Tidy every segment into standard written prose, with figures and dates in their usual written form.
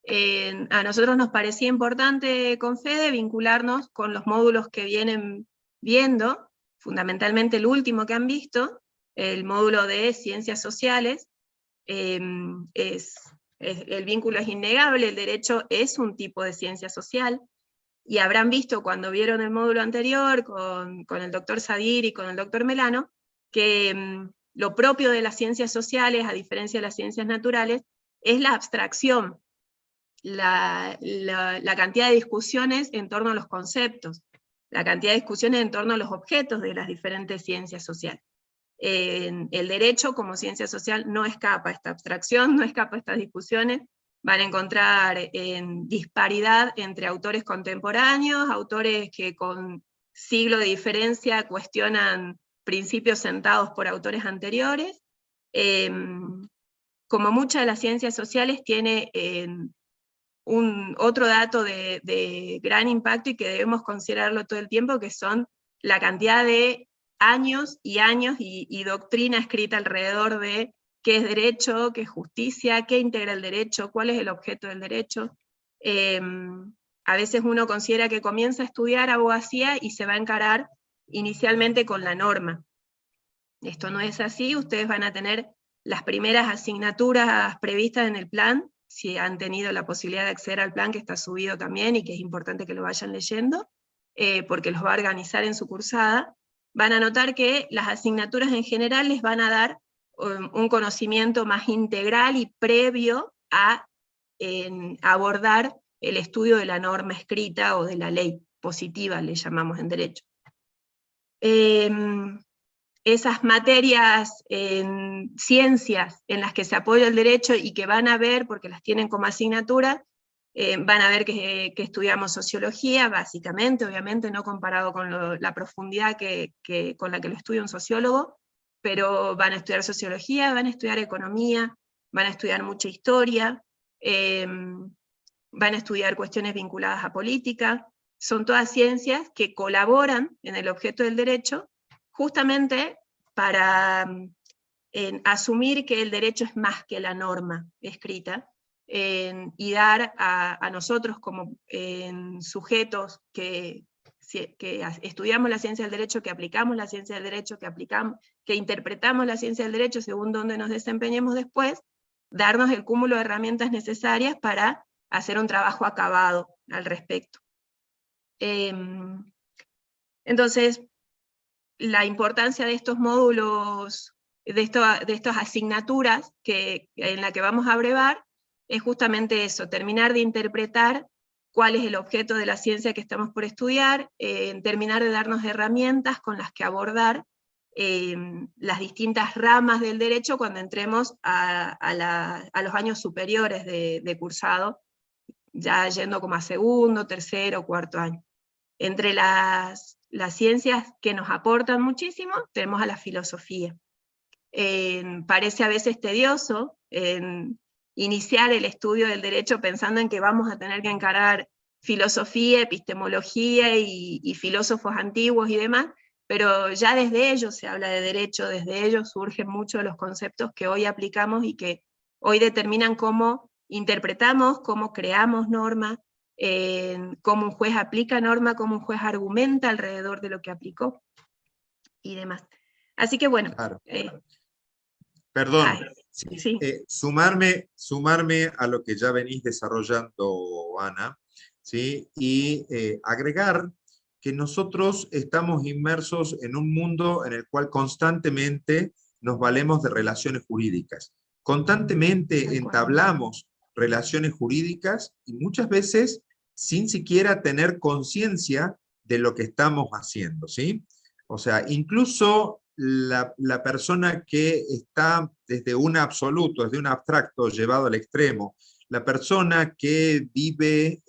A nosotros nos parecía importante con Fede vincularnos con los módulos que vienen viendo, fundamentalmente el último que han visto, el módulo de Ciencias Sociales. El vínculo es innegable, el derecho es un tipo de ciencia social, y habrán visto cuando vieron el módulo anterior con el doctor Sadir y con el doctor Melano, que lo propio de las ciencias sociales, a diferencia de las ciencias naturales, es la abstracción, la cantidad de discusiones en torno a los conceptos, la cantidad de discusiones en torno a los objetos de las diferentes ciencias sociales. El derecho como ciencia social no escapa a esta abstracción, no escapa a estas discusiones. Van a encontrar disparidad entre autores contemporáneos, autores que con siglo de diferencia cuestionan principios sentados por autores anteriores. Como muchas de las ciencias sociales, tiene otro dato de gran impacto y que debemos considerarlo todo el tiempo, que son la cantidad de años y años y doctrina escrita alrededor de qué es derecho, qué es justicia, qué integra el derecho, cuál es el objeto del derecho. A veces uno considera que comienza a estudiar abogacía y se va a encarar inicialmente con la norma. Esto no es así, ustedes van a tener las primeras asignaturas previstas en el plan, si han tenido la posibilidad de acceder al plan, que está subido también y que es importante que lo vayan leyendo, porque los va a organizar en su cursada. Van a notar que las asignaturas en general les van a dar un conocimiento más integral y previo a abordar el estudio de la norma escrita o de la ley positiva, le llamamos en derecho. Esas materias en ciencias en las que se apoya el derecho y que van a ver, porque las tienen como asignatura, van a ver que estudiamos sociología, básicamente, obviamente no comparado con la profundidad con la que lo estudia un sociólogo, pero van a estudiar sociología, van a estudiar economía, van a estudiar mucha historia, van a estudiar cuestiones vinculadas a política. Son todas ciencias que colaboran en el objeto del derecho, justamente para asumir que el derecho es más que la norma escrita, y dar a nosotros como sujetos que estudiamos la ciencia del derecho, que aplicamos la ciencia del derecho, que interpretamos la ciencia del derecho según donde nos desempeñemos después, darnos el cúmulo de herramientas necesarias para hacer un trabajo acabado al respecto. Entonces, la importancia de estos módulos, de estas asignaturas en la que vamos a abrevar, es justamente eso, terminar de interpretar cuál es el objeto de la ciencia que estamos por estudiar, terminar de darnos herramientas con las que abordar las distintas ramas del derecho cuando entremos a los años superiores de cursado, ya yendo como a segundo, tercero, cuarto año. Entre las ciencias que nos aportan muchísimo, tenemos a la filosofía. Parece a veces tedioso iniciar el estudio del derecho pensando en que vamos a tener que encarar filosofía, epistemología y filósofos antiguos y demás, pero ya desde ellos se habla de derecho, desde ellos surgen muchos de los conceptos que hoy aplicamos y que hoy determinan cómo interpretamos, cómo creamos normas, cómo un juez aplica norma, cómo un juez argumenta alrededor de lo que aplicó, y demás. Así que bueno. Claro. Perdón, sí. sumarme a lo que ya venís desarrollando, Ana, ¿sí? Y agregar que nosotros estamos inmersos en un mundo en el cual constantemente nos valemos de relaciones jurídicas. Constantemente entablamos relaciones jurídicas y muchas veces sin siquiera tener conciencia de lo que estamos haciendo, ¿sí? O sea, incluso la persona que está desde un absoluto, desde un abstracto llevado al extremo, la persona que vive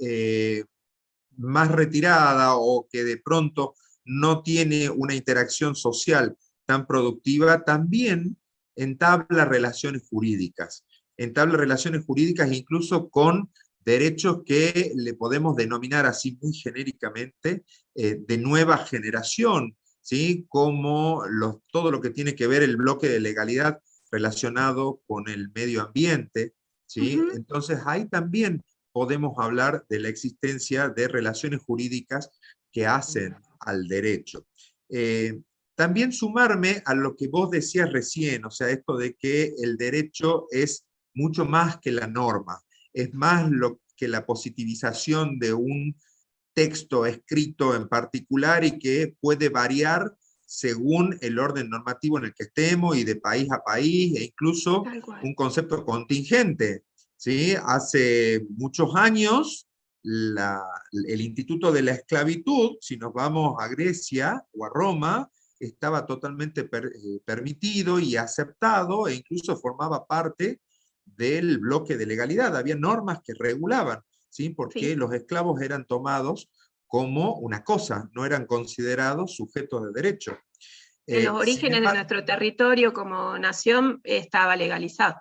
más retirada o que de pronto no tiene una interacción social tan productiva, también entabla relaciones jurídicas. Entabla relaciones jurídicas incluso con derechos que le podemos denominar así muy genéricamente de nueva generación, ¿sí? Como todo lo que tiene que ver el bloque de legalidad relacionado con el medio ambiente, ¿sí? Entonces hay también podemos hablar de la existencia de relaciones jurídicas que hacen al derecho. También sumarme a lo que vos decías recién, o sea, esto de que el derecho es mucho más que la norma, es más lo que la positivización de un texto escrito en particular y que puede variar según el orden normativo en el que estemos y de país a país, e incluso un concepto contingente. ¿Sí? Hace muchos años, el Instituto de la Esclavitud, si nos vamos a Grecia o a Roma, estaba totalmente permitido y aceptado, e incluso formaba parte del bloque de legalidad. Había normas que regulaban, ¿sí? Porque los esclavos eran tomados como una cosa, no eran considerados sujetos de derecho. En los orígenes de nuestro territorio como nación estaba legalizado.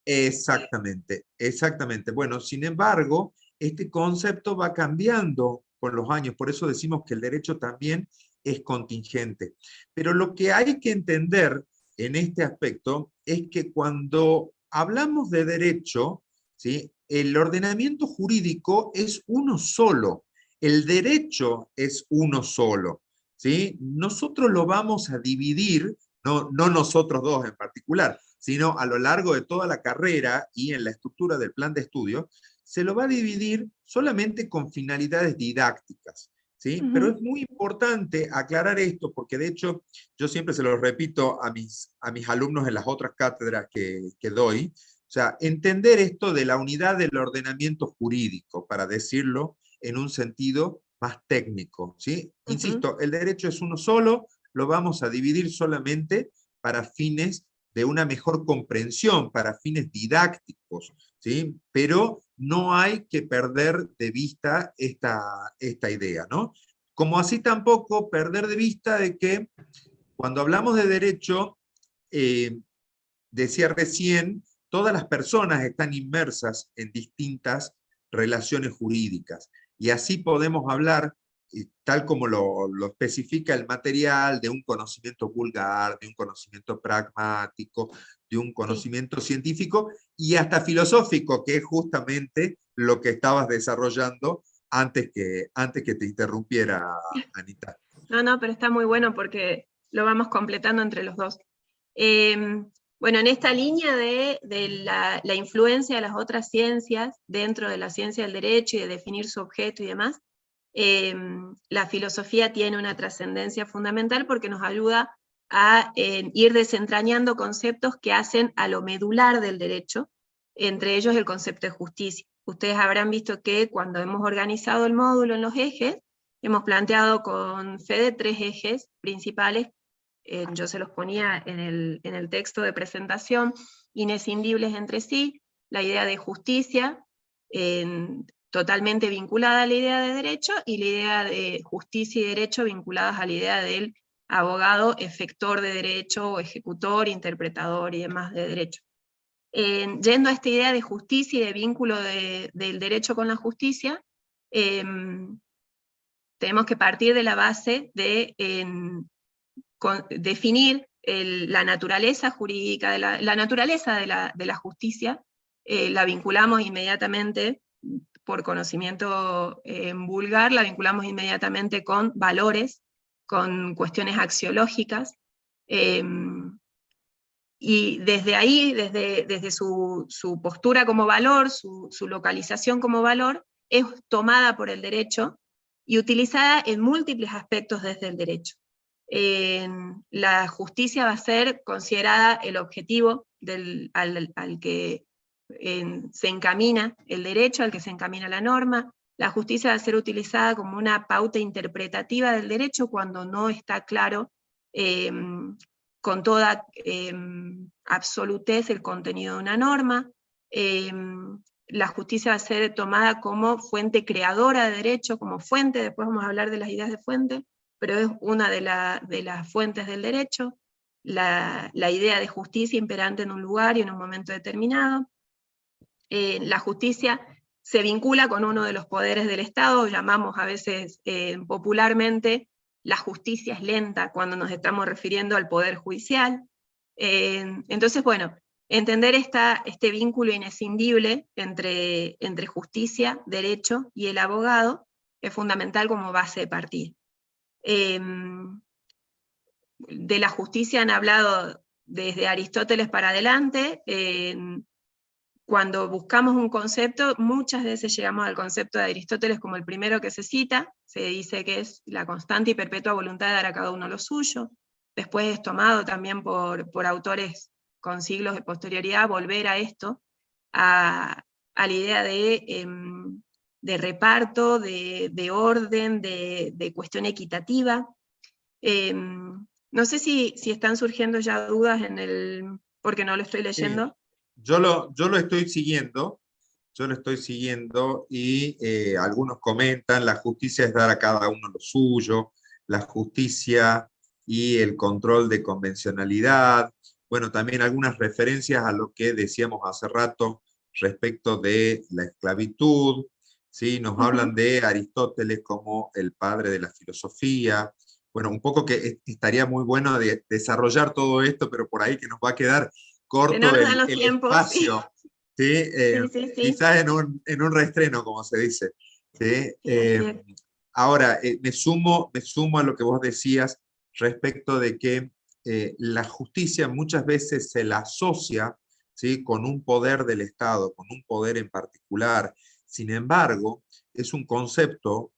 Exactamente, exactamente. Bueno, sin embargo, este concepto va cambiando con los años, por eso decimos que el derecho también es contingente. Pero lo que hay que entender en este aspecto es que cuando hablamos de derecho, ¿sí? El ordenamiento jurídico es uno solo, el derecho es uno solo, ¿sí? Nosotros lo vamos a dividir, no nosotros dos en particular, sino a lo largo de toda la carrera y en la estructura del plan de estudio, se lo va a dividir solamente con finalidades didácticas. ¿Sí? Pero es muy importante aclarar esto, porque de hecho yo siempre se lo repito a mis alumnos en las otras cátedras que doy, o sea, entender esto de la unidad del ordenamiento jurídico, para decirlo en un sentido más técnico. ¿Sí? Insisto, el derecho es uno solo, lo vamos a dividir solamente para fines de una mejor comprensión, para fines didácticos, ¿sí? Pero no hay que perder de vista esta idea, ¿no? Como así tampoco perder de vista de que cuando hablamos de derecho, decía recién, todas las personas están inmersas en distintas relaciones jurídicas. Y así podemos hablar, tal como lo especifica el material, de un conocimiento vulgar, de un conocimiento pragmático, de un conocimiento científico y hasta filosófico, que es justamente lo que estabas desarrollando antes que te interrumpiera, Anita. No, pero está muy bueno porque lo vamos completando entre los dos. Bueno, en esta línea de la influencia de las otras ciencias dentro de la ciencia del derecho y de definir su objeto y demás, la filosofía tiene una trascendencia fundamental porque nos ayuda a ir desentrañando conceptos que hacen a lo medular del derecho, entre ellos el concepto de justicia. Ustedes habrán visto que cuando hemos organizado el módulo en los ejes, hemos planteado con Fede 3 ejes principales, yo se los ponía en el texto de presentación, inescindibles entre sí, la idea de justicia, totalmente vinculada a la idea de derecho, y la idea de justicia y derecho vinculadas a la idea del abogado efector de derecho, o ejecutor, interpretador y demás de derecho. Yendo a esta idea de justicia y de vínculo del derecho con la justicia, tenemos que partir de la base de definir la naturaleza jurídica, la naturaleza de la justicia, la vinculamos inmediatamente, por conocimiento vulgar, la vinculamos inmediatamente con valores, con cuestiones axiológicas, y desde ahí, desde su postura como valor, su localización como valor, es tomada por el derecho y utilizada en múltiples aspectos desde el derecho. La justicia va a ser considerada el objetivo al que se encamina el derecho, al que se encamina la norma. La justicia va a ser utilizada como una pauta interpretativa del derecho cuando no está claro con toda absolutez el contenido de una norma. La justicia va a ser tomada como fuente creadora de derecho, como fuente, después vamos a hablar de las ideas de fuente, pero es una de las fuentes del derecho, la idea de justicia imperante en un lugar y en un momento determinado. La justicia se vincula con uno de los poderes del Estado, llamamos a veces popularmente la justicia es lenta cuando nos estamos refiriendo al poder judicial. Entonces, bueno, Entender este vínculo inescindible entre justicia, derecho y el abogado es fundamental como base de partida. De la justicia han hablado desde Aristóteles para adelante. Cuando buscamos un concepto, muchas veces llegamos al concepto de Aristóteles como el primero que se cita. Se dice que es la constante y perpetua voluntad de dar a cada uno lo suyo. Después es tomado también por autores con siglos de posterioridad, volver a esto, a la idea de reparto, de orden, de cuestión equitativa. No sé si están surgiendo ya dudas porque no lo estoy leyendo. Sí. Yo lo estoy siguiendo, y algunos comentan, la justicia es dar a cada uno lo suyo, la justicia y el control de convencionalidad. Bueno, también algunas referencias a lo que decíamos hace rato respecto de la esclavitud, ¿sí? Nos hablan de Aristóteles como el padre de la filosofía. Bueno, un poco que estaría muy bueno de desarrollar todo esto, pero por ahí que nos va a quedar corto no nos dan los el tiempos, espacio. ¿Sí? Sí. Quizás en un reestreno, como se dice. ¿Sí? Sí, Ahora, me sumo a lo que vos decías respecto de que la justicia muchas veces se la asocia, ¿sí?, con un poder del Estado, con un poder en particular. Sin embargo, es un concepto,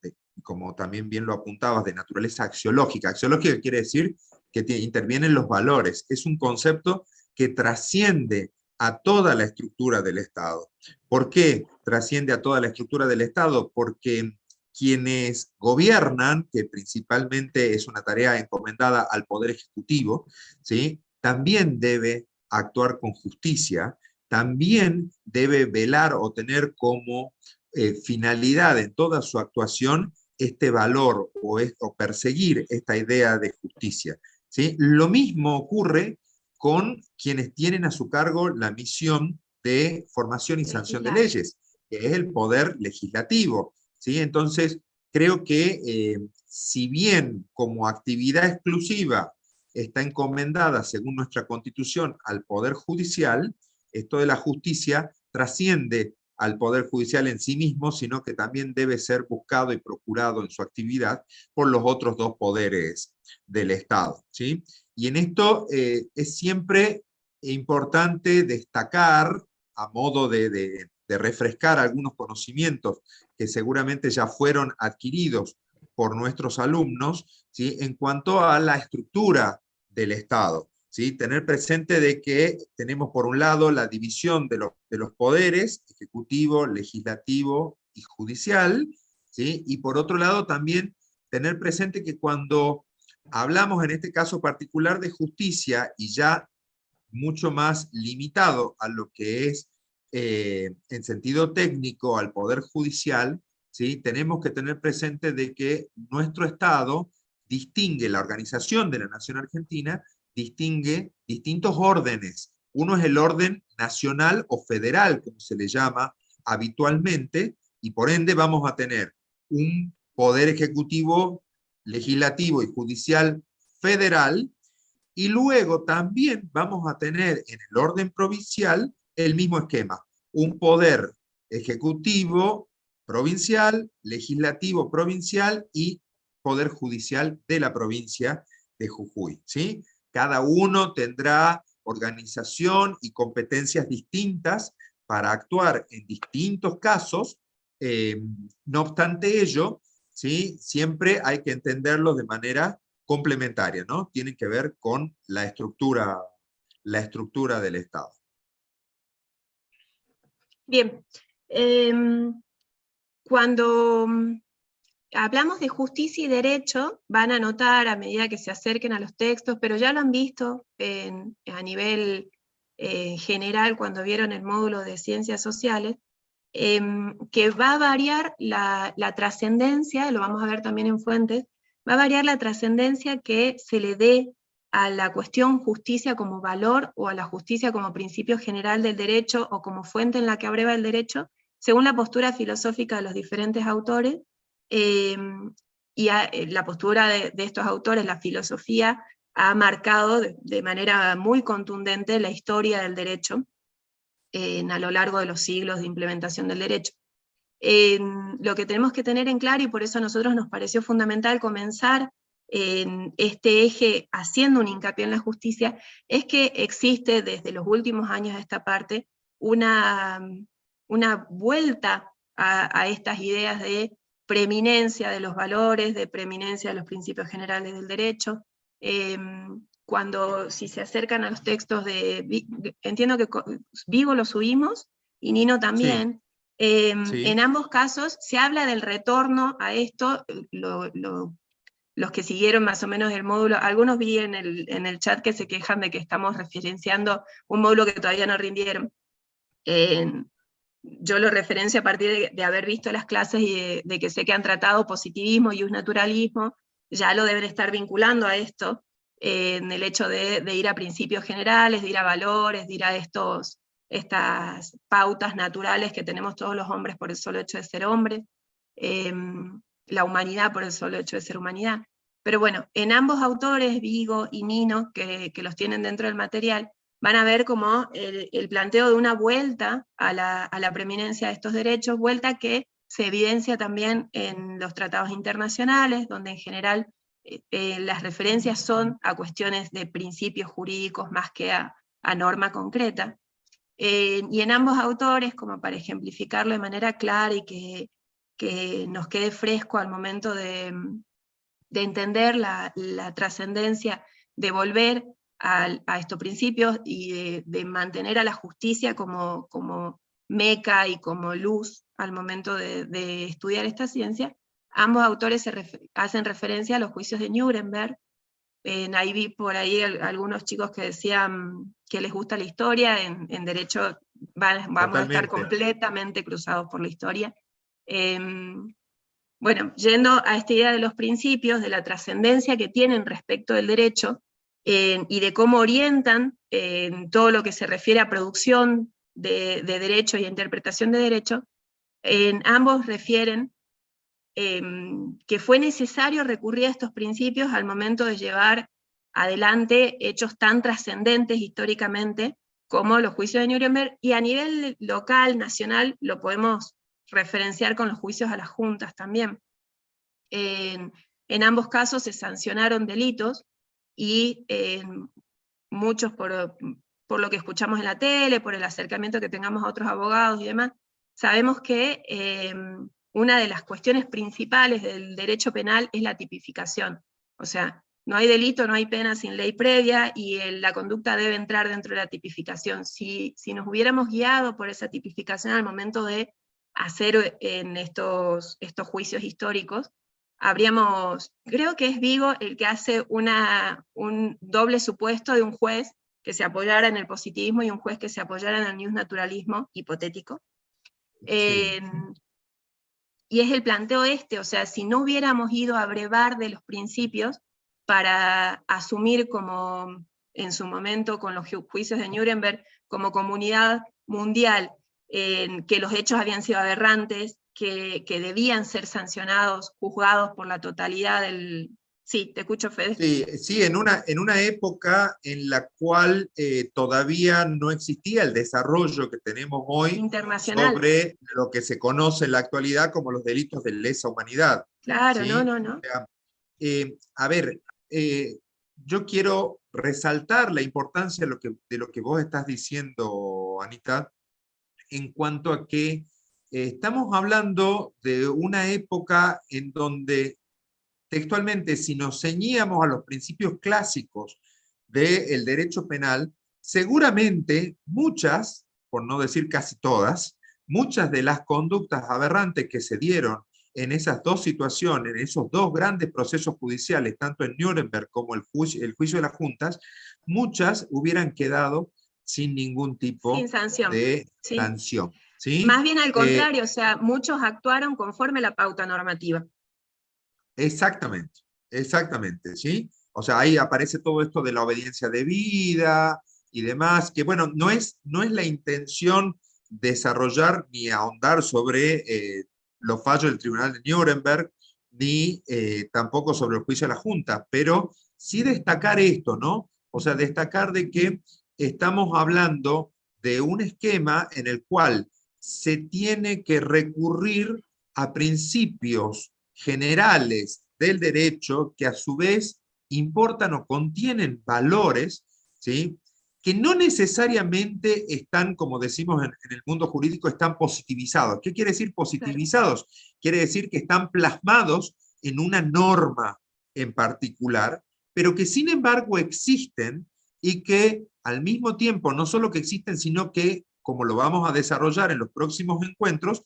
como también bien lo apuntabas, de naturaleza axiológica. Axiológica quiere decir que intervienen los valores. Es un concepto que trasciende a toda la estructura del Estado. ¿Por qué trasciende a toda la estructura del Estado? Porque quienes gobiernan, que principalmente es una tarea encomendada al Poder Ejecutivo, ¿sí?, también debe actuar con justicia, también debe velar o tener como finalidad en toda su actuación este valor o perseguir esta idea de justicia, ¿sí? Lo mismo ocurre con quienes tienen a su cargo la misión de formación y sanción de leyes, que es el poder legislativo, ¿sí? Entonces, creo que si bien como actividad exclusiva está encomendada, según nuestra Constitución, al Poder Judicial, esto de la justicia trasciende al Poder Judicial en sí mismo, sino que también debe ser buscado y procurado en su actividad por los otros dos poderes del Estado, ¿sí? Y en esto es siempre importante destacar, a modo de refrescar algunos conocimientos que seguramente ya fueron adquiridos por nuestros alumnos, ¿sí?, en cuanto a la estructura del Estado. ¿Sí? Tener presente de que tenemos por un lado la división de los poderes, ejecutivo, legislativo y judicial, ¿sí? Y por otro lado también tener presente que cuando hablamos en este caso particular de justicia y ya mucho más limitado a lo que es en sentido técnico al Poder Judicial, ¿sí?, tenemos que tener presente de que nuestro Estado distingue, la organización de la Nación Argentina distingue distintos órdenes. Uno es el orden nacional o federal, como se le llama habitualmente, y por ende vamos a tener un poder ejecutivo, legislativo y judicial federal, y luego también vamos a tener en el orden provincial el mismo esquema, un poder ejecutivo provincial, legislativo provincial y poder judicial de la provincia de Jujuy, ¿sí? Cada uno tendrá organización y competencias distintas para actuar en distintos casos. No obstante ello, ¿sí?, siempre hay que entenderlo de manera complementaria, ¿no? Tienen que ver con la estructura del Estado. Bien. Cuando hablamos de justicia y derecho, van a notar a medida que se acerquen a los textos, pero ya lo han visto a nivel general cuando vieron el módulo de ciencias sociales, que va a variar la trascendencia, lo vamos a ver también en Fuentes, va a variar la trascendencia que se le dé a la cuestión justicia como valor o a la justicia como principio general del derecho o como fuente en la que abreva el derecho, según la postura filosófica de los diferentes autores, y la postura de estos autores, la filosofía, ha marcado de manera muy contundente la historia del derecho a lo largo de los siglos de implementación del derecho. Lo que tenemos que tener en claro, y por eso a nosotros nos pareció fundamental comenzar en este eje haciendo un hincapié en la justicia, es que existe desde los últimos años de esta parte una vuelta a estas ideas de preeminencia de los valores, de preeminencia de los principios generales del derecho. Si se acercan a los textos entiendo que Vigo lo subimos, y Nino también, sí, sí. en ambos casos se habla del retorno a esto, los que siguieron más o menos el módulo, algunos vi en el chat que se quejan de que estamos referenciando un módulo que todavía no rindieron. Yo lo referencio a partir de haber visto las clases y de que sé que han tratado positivismo y naturalismo, ya lo deben estar vinculando a esto, en el hecho de ir a principios generales, de ir a valores, de ir a estas pautas naturales que tenemos todos los hombres por el solo hecho de ser hombres, la humanidad por el solo hecho de ser humanidad. Pero bueno, en ambos autores, Vigo y Nino, que los tienen dentro del material, van a ver como el planteo de una vuelta a la preeminencia de estos derechos, vuelta que se evidencia también en los tratados internacionales, donde en general las referencias son a cuestiones de principios jurídicos más que a norma concreta. Y en ambos autores, como para ejemplificarlo de manera clara y que nos quede fresco al momento de entender la trascendencia de volver a estos principios y de mantener a la justicia como meca y como luz al momento de estudiar esta ciencia. Ambos autores hacen referencia a los juicios de Nuremberg. Ahí vi por ahí algunos chicos que decían que les gusta la historia, en derecho vamos a estar completamente cruzados por la historia. Bueno, yendo a esta idea de los principios, de la trascendencia que tienen respecto del derecho, y de cómo orientan todo lo que se refiere a producción de derecho y a interpretación de derecho, ambos refieren que fue necesario recurrir a estos principios al momento de llevar adelante hechos tan trascendentes históricamente como los juicios de Nuremberg, y a nivel local, nacional, lo podemos referenciar con los juicios a las juntas también. En ambos casos se sancionaron delitos, y muchos por lo que escuchamos en la tele, por el acercamiento que tengamos a otros abogados y demás, sabemos que una de las cuestiones principales del derecho penal es la tipificación. O sea, no hay delito, no hay pena sin ley previa, y la conducta debe entrar dentro de la tipificación. Si nos hubiéramos guiado por esa tipificación al momento de hacer en estos juicios históricos, creo que es Vigo el que hace un doble supuesto de un juez que se apoyara en el positivismo y un juez que se apoyara en el newsnaturalismo hipotético. Sí. Y es el planteo o sea, si no hubiéramos ido a brevar de los principios para asumir como en su momento con los juicios de Nuremberg, como comunidad mundial, que los hechos habían sido aberrantes, que debían ser sancionados, juzgados por la totalidad del... Sí, te escucho, Fede. Sí, en una época en la cual todavía no existía el desarrollo que tenemos hoy internacional sobre lo que se conoce en la actualidad como los delitos de lesa humanidad. Claro, ¿sí? no. O sea, a ver, yo quiero resaltar la importancia de lo que vos estás diciendo, Anita, en cuanto a que estamos hablando de una época en donde textualmente, si nos ceñíamos a los principios clásicos del derecho penal, seguramente muchas, por no decir casi todas, muchas de las conductas aberrantes que se dieron en esas dos situaciones, en esos dos grandes procesos judiciales, tanto en Nuremberg como el juicio de las juntas, muchas hubieran quedado sin ningún tipo sin sanción. de Sí. sanción. ¿Sí? Más bien al contrario, o sea, muchos actuaron conforme a la pauta normativa. Exactamente, exactamente, ¿sí? O sea, ahí aparece todo esto de la obediencia debida y demás, que bueno, no es la intención desarrollar ni ahondar sobre los fallos del Tribunal de Nuremberg, ni tampoco sobre el juicio de la Junta, pero sí destacar esto, ¿no? O sea, destacar de que estamos hablando de un esquema en el cual se tiene que recurrir a principios generales del derecho que a su vez importan o contienen valores, ¿sí?, que no necesariamente están, como decimos en el mundo jurídico, están positivizados. ¿Qué quiere decir positivizados? Quiere decir que están plasmados en una norma en particular, pero que sin embargo existen y que al mismo tiempo no solo que existen, sino que, como lo vamos a desarrollar en los próximos encuentros,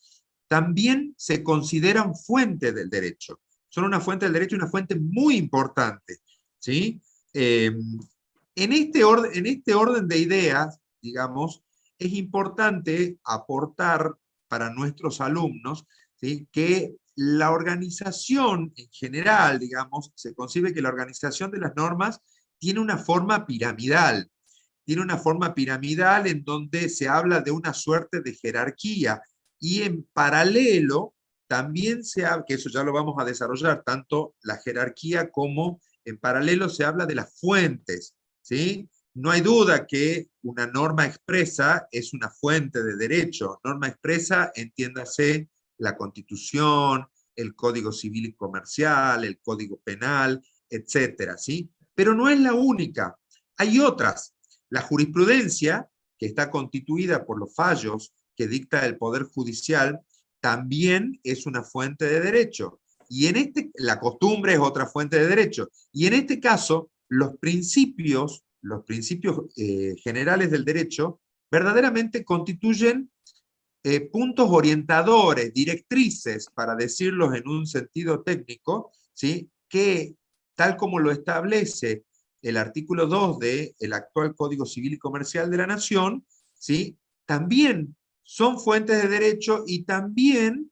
también se consideran fuente del derecho. Son una fuente del derecho y una fuente muy importante, ¿sí? En este orden de ideas, digamos, es importante aportar para nuestros alumnos, ¿sí?, que la organización en general, digamos, se concibe que la organización de las normas tiene una forma piramidal. Tiene una forma piramidal en donde se habla de una suerte de jerarquía y en paralelo también se habla, que eso ya lo vamos a desarrollar, tanto la jerarquía como en paralelo se habla de las fuentes, ¿sí? No hay duda que una norma expresa es una fuente de derecho. Norma expresa, entiéndase, la Constitución, el Código Civil y Comercial, el Código Penal, etcétera, ¿sí? Pero no es la única. Hay otras. La jurisprudencia, que está constituida por los fallos que dicta el Poder Judicial, también es una fuente de derecho. Y la costumbre es otra fuente de derecho. Y en este caso, los principios generales del derecho verdaderamente constituyen puntos orientadores, directrices, para decirlos en un sentido técnico, ¿sí?, que tal como lo establece el artículo 2 del actual Código Civil y Comercial de la Nación, ¿sí?, también son fuentes de derecho y también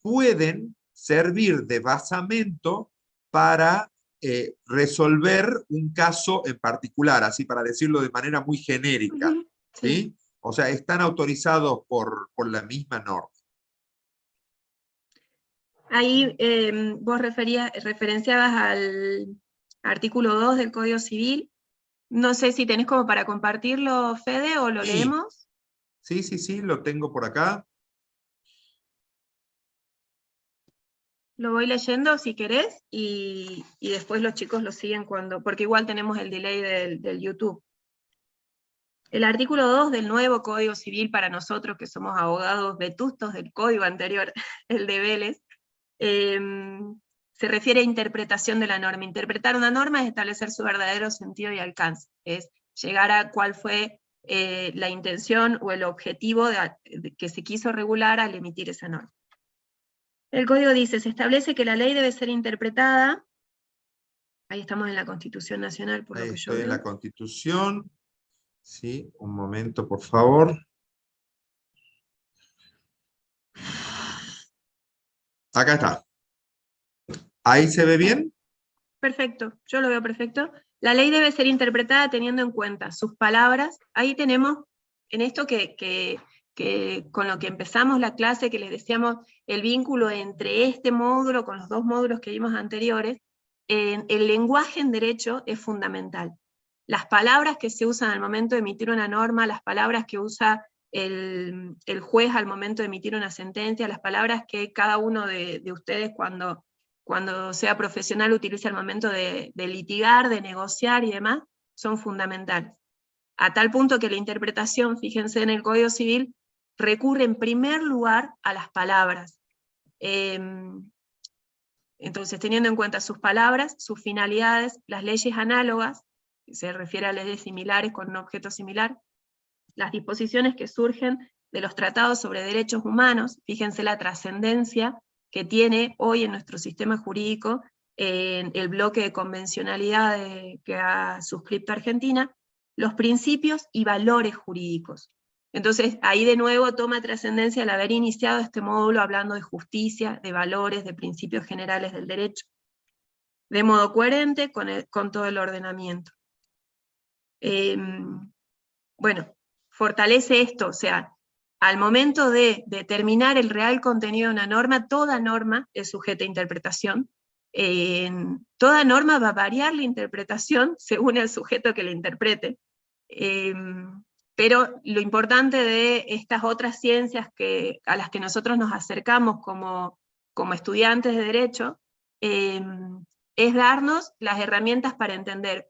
pueden servir de basamento para resolver un caso en particular, así para decirlo de manera muy genérica, Sí. ¿sí? O sea, están autorizados por la misma norma. Ahí vos referenciabas al artículo 2 del Código Civil. No sé si tenés como para compartirlo, Fede, o lo leemos. Sí, lo tengo por acá. Lo voy leyendo si querés, y después los chicos lo siguen porque igual tenemos el delay del YouTube. El artículo 2 del nuevo Código Civil, para nosotros que somos abogados vetustos del código anterior, el de Vélez, se refiere a interpretación de la norma. Interpretar una norma es establecer su verdadero sentido y alcance, es llegar a cuál fue la intención o el objetivo que se quiso regular al emitir esa norma. El código dice, se establece que la ley debe ser interpretada, ahí estamos en la Constitución Nacional, por lo que yo veo. Ahí estoy en la Constitución. Sí, un momento, por favor. Acá está. ¿Ahí se ve bien? Perfecto, yo lo veo perfecto. La ley debe ser interpretada teniendo en cuenta sus palabras. Ahí tenemos, en esto que con lo que empezamos la clase, que les decíamos el vínculo entre este módulo con los dos módulos que vimos anteriores, el lenguaje en derecho es fundamental. Las palabras que se usan al momento de emitir una norma, las palabras que usa el juez al momento de emitir una sentencia, las palabras que cada uno de ustedes cuando sea profesional utiliza al momento de litigar, de negociar y demás, son fundamentales. A tal punto que la interpretación, fíjense en el Código Civil, recurre en primer lugar a las palabras. Entonces, teniendo en cuenta sus palabras, sus finalidades, las leyes análogas, que se refiere a leyes similares con un objeto similar, las disposiciones que surgen de los tratados sobre derechos humanos, fíjense la trascendencia que tiene hoy en nuestro sistema jurídico el bloque de convencionalidad que ha suscrito Argentina, los principios y valores jurídicos. Entonces, ahí de nuevo toma trascendencia el haber iniciado este módulo hablando de justicia, de valores, de principios generales del derecho, de modo coherente con todo el ordenamiento. Bueno, fortalece esto, o sea, al momento de determinar el real contenido de una norma, toda norma es sujeta a interpretación, Toda norma va a variar la interpretación según el sujeto que la interprete. Pero lo importante de estas otras ciencias a las que nosotros nos acercamos como estudiantes de Derecho, es darnos las herramientas para entender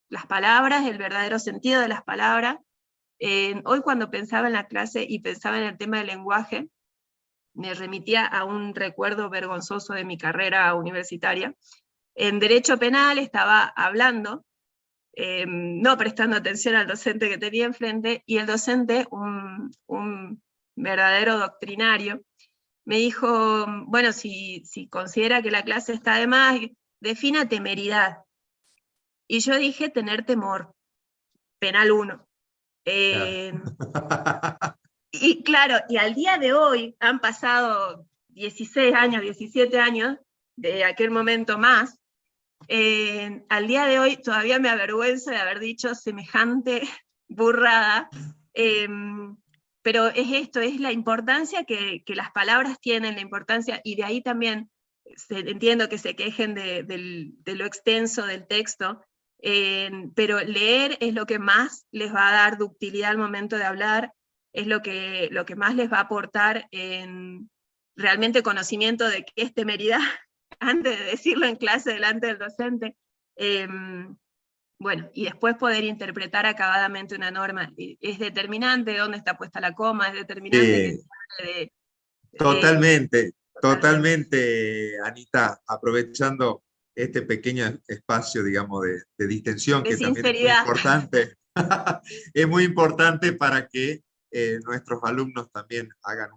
las palabras, el verdadero sentido de las palabras. Hoy cuando pensaba en la clase y pensaba en el tema del lenguaje, me remitía a un recuerdo vergonzoso de mi carrera universitaria. En Derecho Penal estaba hablando, no prestando atención al docente que tenía enfrente, y el docente, un verdadero doctrinario, me dijo, bueno, si considera que la clase está de más, defina temeridad. Y yo dije tener temor, penal 1. Y claro, y al día de hoy han pasado 16 años, 17 años, de aquel momento más, al día de hoy todavía me avergüenzo de haber dicho semejante burrada, pero es esto, es la importancia que las palabras tienen, la importancia, y de ahí también entiendo que se quejen de lo extenso del texto, pero leer es lo que más les va a dar ductilidad al momento de hablar, es lo que más les va a aportar en realmente conocimiento de qué es temeridad, antes de decirlo en clase delante del docente. Bueno, y después poder interpretar acabadamente una norma. Es determinante dónde está puesta la coma, es determinante que se hable de... Totalmente, Totalmente. totalmente, Anita, aprovechando este pequeño espacio, digamos, de distensión, De que también es muy sinceridad. importante, es muy importante para que nuestros alumnos también hagan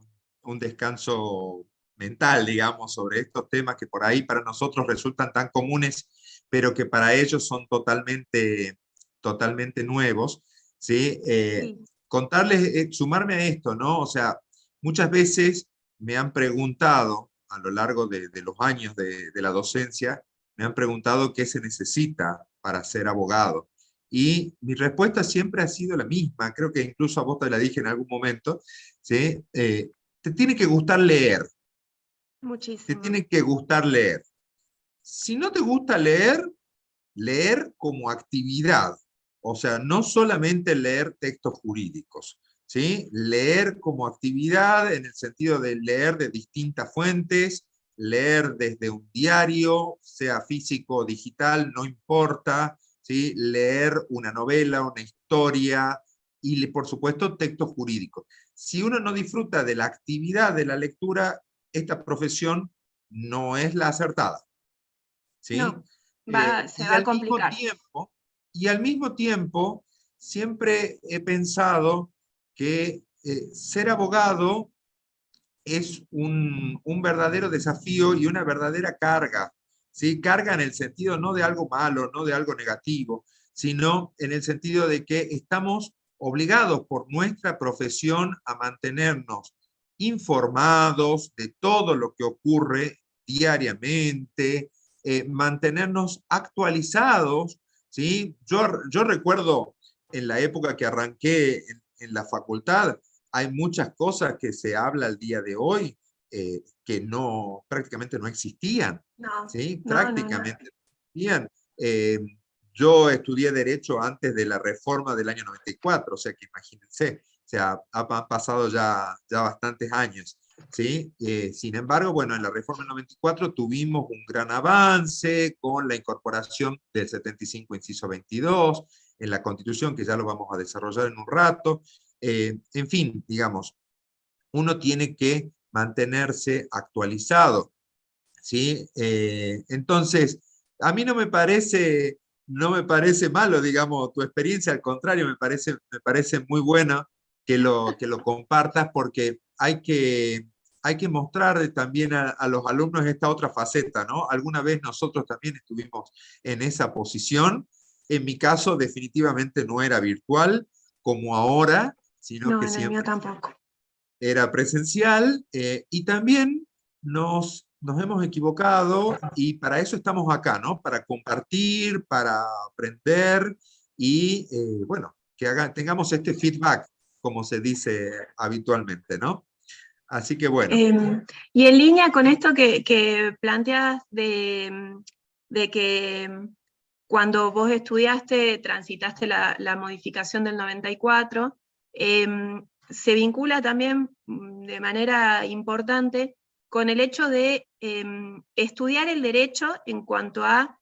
un descanso mental, digamos, sobre estos temas que por ahí para nosotros resultan tan comunes, pero que para ellos son totalmente, totalmente nuevos, ¿sí? Sí. Contarles, sumarme a esto, ¿no? O sea, muchas veces me han preguntado a lo largo de los años de la docencia, me han preguntado qué se necesita para ser abogado. Y mi respuesta siempre ha sido la misma, creo que incluso a vos te la dije en algún momento, ¿sí? Te tiene que gustar leer, te Muchísimo. tiene que gustar leer. Si no te gusta leer, leer como actividad, o sea, no solamente leer textos jurídicos, ¿sí? Leer como actividad en el sentido de leer de distintas fuentes, leer desde un diario, sea físico o digital, no importa, ¿sí? Leer una novela, una historia y, por supuesto, textos jurídicos. Si uno no disfruta de la actividad de la lectura, esta profesión no es la acertada, ¿sí? No, se Y va a al mismo complicar. tiempo, siempre he pensado que ser abogado es un verdadero desafío y una verdadera carga, ¿sí? Carga en el sentido no de algo malo, no de algo negativo, sino en el sentido de que estamos obligados por nuestra profesión a mantenernos informados de todo lo que ocurre diariamente, mantenernos actualizados, ¿sí? Yo recuerdo en la época que arranqué en la facultad, hay muchas cosas que se habla al día de hoy que no, prácticamente no existían, No, ¿sí? no, no, no. Prácticamente no existían. Yo estudié Derecho antes de la reforma del año 94, o sea que imagínense, o sea, han pasado ya bastantes años, ¿sí? Sin embargo, bueno, en la reforma del 94 tuvimos un gran avance con la incorporación del 75, inciso 22, en la Constitución, que ya lo vamos a desarrollar en un rato. En fin, digamos, uno tiene que mantenerse actualizado, ¿sí? Entonces, a mí no me parece malo, digamos, tu experiencia, al contrario, me parece muy buena que lo compartas porque hay que mostrar también a los alumnos esta otra faceta, ¿no? Alguna vez nosotros también estuvimos en esa posición. En mi caso, definitivamente no era virtual como ahora, sino No, que en el mío siempre tampoco. era presencial, y también nos hemos equivocado y para eso estamos acá, ¿no? Para compartir, para aprender y, bueno, que tengamos este feedback, como se dice habitualmente, ¿no? Así que bueno. Y en línea con esto que planteas de que cuando vos estudiaste, transitaste la modificación del 94, se vincula también de manera importante con el hecho de estudiar el derecho en cuanto a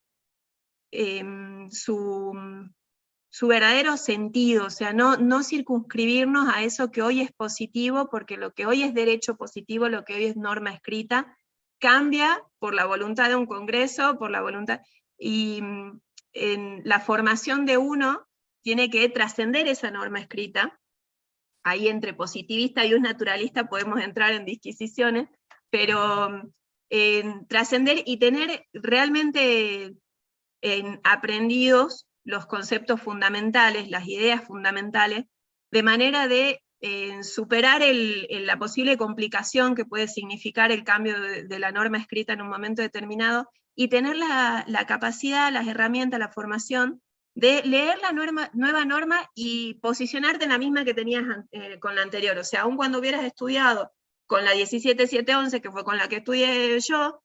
su verdadero sentido, o sea, no circunscribirnos a eso que hoy es positivo, porque lo que hoy es derecho positivo, lo que hoy es norma escrita, cambia por la voluntad de un congreso, por la voluntad, y en la formación de uno tiene que trascender esa norma escrita. Ahí entre positivista y un naturalista podemos entrar en disquisiciones, pero trascender y tener realmente aprendidos los conceptos fundamentales, las ideas fundamentales, de manera de superar la posible complicación que puede significar el cambio de la norma escrita en un momento determinado, y tener la capacidad, las herramientas, la formación de leer la nueva norma y posicionarte en la misma que tenías con la anterior. O sea, aun cuando hubieras estudiado con la 17711, que fue con la que estudié yo,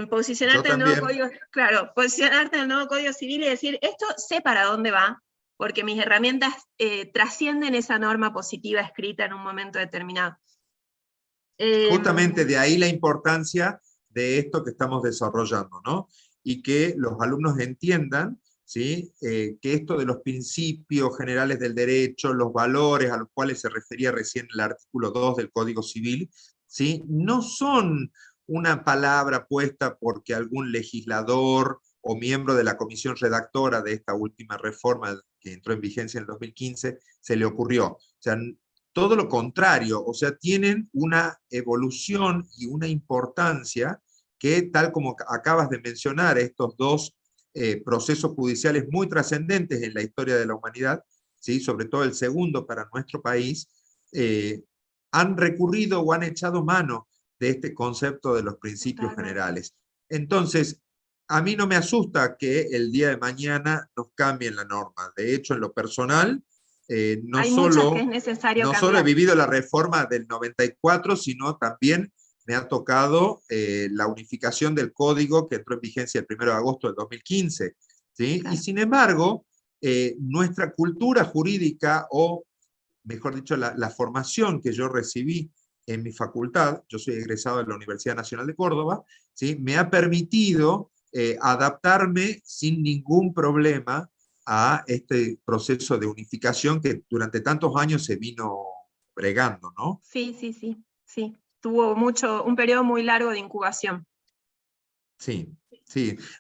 posicionarte en el nuevo código, claro, posicionarte en el nuevo código civil y decir, esto sé para dónde va, porque mis herramientas trascienden esa norma positiva escrita en un momento determinado. Justamente de ahí la importancia de esto que estamos desarrollando, ¿no? Y que los alumnos entiendan, ¿sí? Que esto de los principios generales del derecho, los valores a los cuales se refería recién el artículo 2 del Código Civil, ¿sí? No son una palabra puesta porque algún legislador o miembro de la comisión redactora de esta última reforma que entró en vigencia en el 2015 se le ocurrió. O sea, todo lo contrario, o sea, tienen una evolución y una importancia que, tal como acabas de mencionar, estos dos procesos judiciales muy trascendentes en la historia de la humanidad, ¿sí? Sobre todo el segundo para nuestro país, han recurrido o han echado mano de este concepto de los principios generales. Entonces, a mí no me asusta que el día de mañana nos cambien la norma. De hecho, en lo personal, no solo he vivido la reforma del 94, sino también me ha tocado la unificación del código que entró en vigencia el 1 de agosto del 2015. ¿Sí? Claro. Y sin embargo, nuestra cultura jurídica, o mejor dicho, la formación que yo recibí en mi facultad, yo soy egresado de la Universidad Nacional de Córdoba, ¿sí? Me ha permitido adaptarme sin ningún problema a este proceso de unificación que durante tantos años se vino bregando, ¿no? Sí. Tuvo un periodo muy largo de incubación. Sí.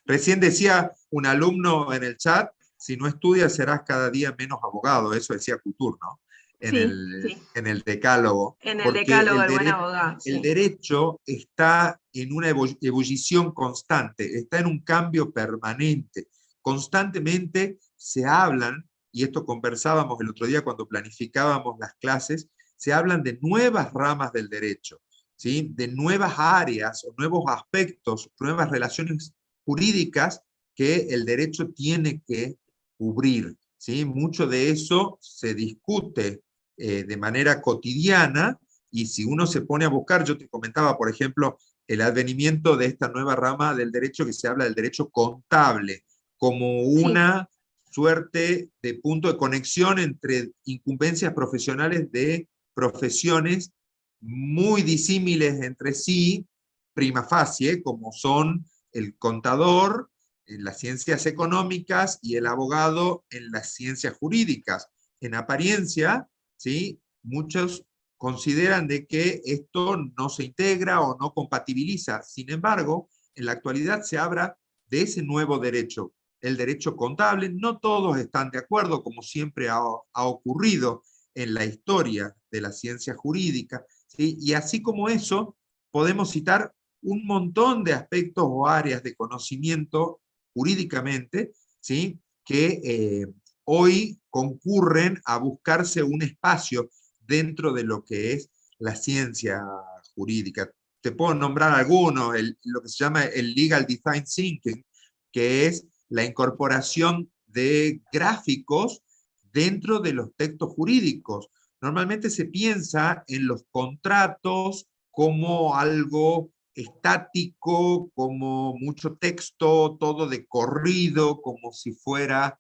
Recién decía un alumno en el chat, si no estudias serás cada día menos abogado, eso decía Couture, ¿no? En el decálogo. En el decálogo del buen abogado. El derecho está en una ebullición constante, está en un cambio permanente. Constantemente se hablan, y esto conversábamos el otro día cuando planificábamos las clases, se hablan de nuevas ramas del derecho, ¿sí? De nuevas áreas o nuevos aspectos, nuevas relaciones jurídicas que el derecho tiene que cubrir, ¿sí? Mucho de eso se discute de manera cotidiana, y si uno se pone a buscar, yo te comentaba, por ejemplo, el advenimiento de esta nueva rama del derecho que se habla del derecho contable, como una suerte de punto de conexión entre incumbencias profesionales de profesiones muy disímiles entre sí, prima facie, como son el contador en las ciencias económicas y el abogado en las ciencias jurídicas. En apariencia, ¿sí? Muchos consideran de que esto no se integra o no compatibiliza. Sin embargo, en la actualidad se habla de ese nuevo derecho, el derecho contable. No todos están de acuerdo, como siempre ha ocurrido en la historia de la ciencia jurídica, ¿sí? Y así como eso, podemos citar un montón de aspectos o áreas de conocimiento jurídicamente, ¿sí? Que hoy concurren a buscarse un espacio dentro de lo que es la ciencia jurídica. Te puedo nombrar algunos, lo que se llama el Legal Design Thinking, que es la incorporación de gráficos dentro de los textos jurídicos. Normalmente se piensa en los contratos como algo estático, como mucho texto, todo de corrido, como si fuera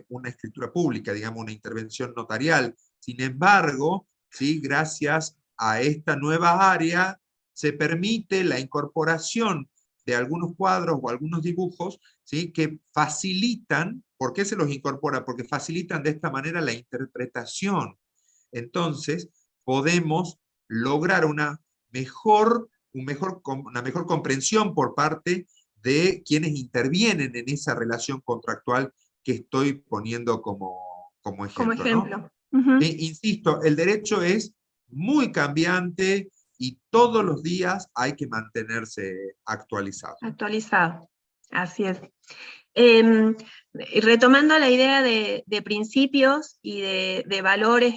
una escritura pública, digamos, una intervención notarial. Sin embargo, ¿sí? Gracias a esta nueva área, se permite la incorporación de algunos cuadros o algunos dibujos, ¿sí? Que facilitan. ¿Por qué se los incorpora? Porque facilitan de esta manera la interpretación. Entonces, podemos lograr una mejor comprensión por parte de quienes intervienen en esa relación contractual que estoy poniendo como Como ejemplo, ¿no? ejemplo. Ujú. Insisto, el derecho es muy cambiante y todos los días hay que mantenerse actualizado. Actualizado, así es. Em, Retomando la idea de principios y de valores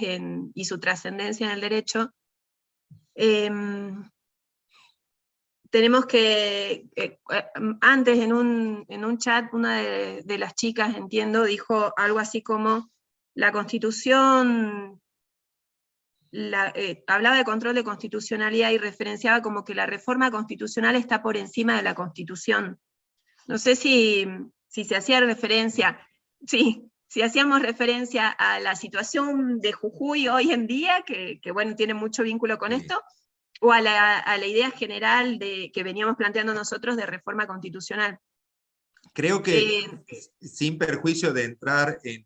y su trascendencia en el derecho, tenemos que, antes en un chat, una de las chicas, entiendo, dijo algo así como, la Constitución, hablaba de control de constitucionalidad y referenciaba como que la reforma constitucional está por encima de la Constitución. No sé si se hacía referencia, sí, si hacíamos referencia a la situación de Jujuy hoy en día, que bueno, tiene mucho vínculo con Sí. esto, o a la idea general que veníamos planteando nosotros de reforma constitucional. Creo que sin perjuicio de entrar en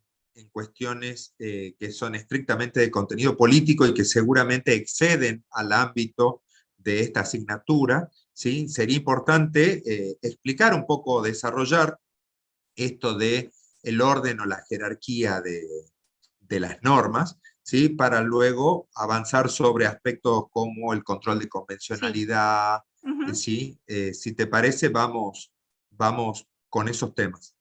cuestiones que son estrictamente de contenido político y que seguramente exceden al ámbito de esta asignatura, ¿sí? Sería importante explicar un poco, desarrollar esto de el orden o la jerarquía de las normas, ¿sí? Para luego avanzar sobre aspectos como el control de Sí. convencionalidad, Uh-huh. ¿sí? Si te parece, vamos con esos temas.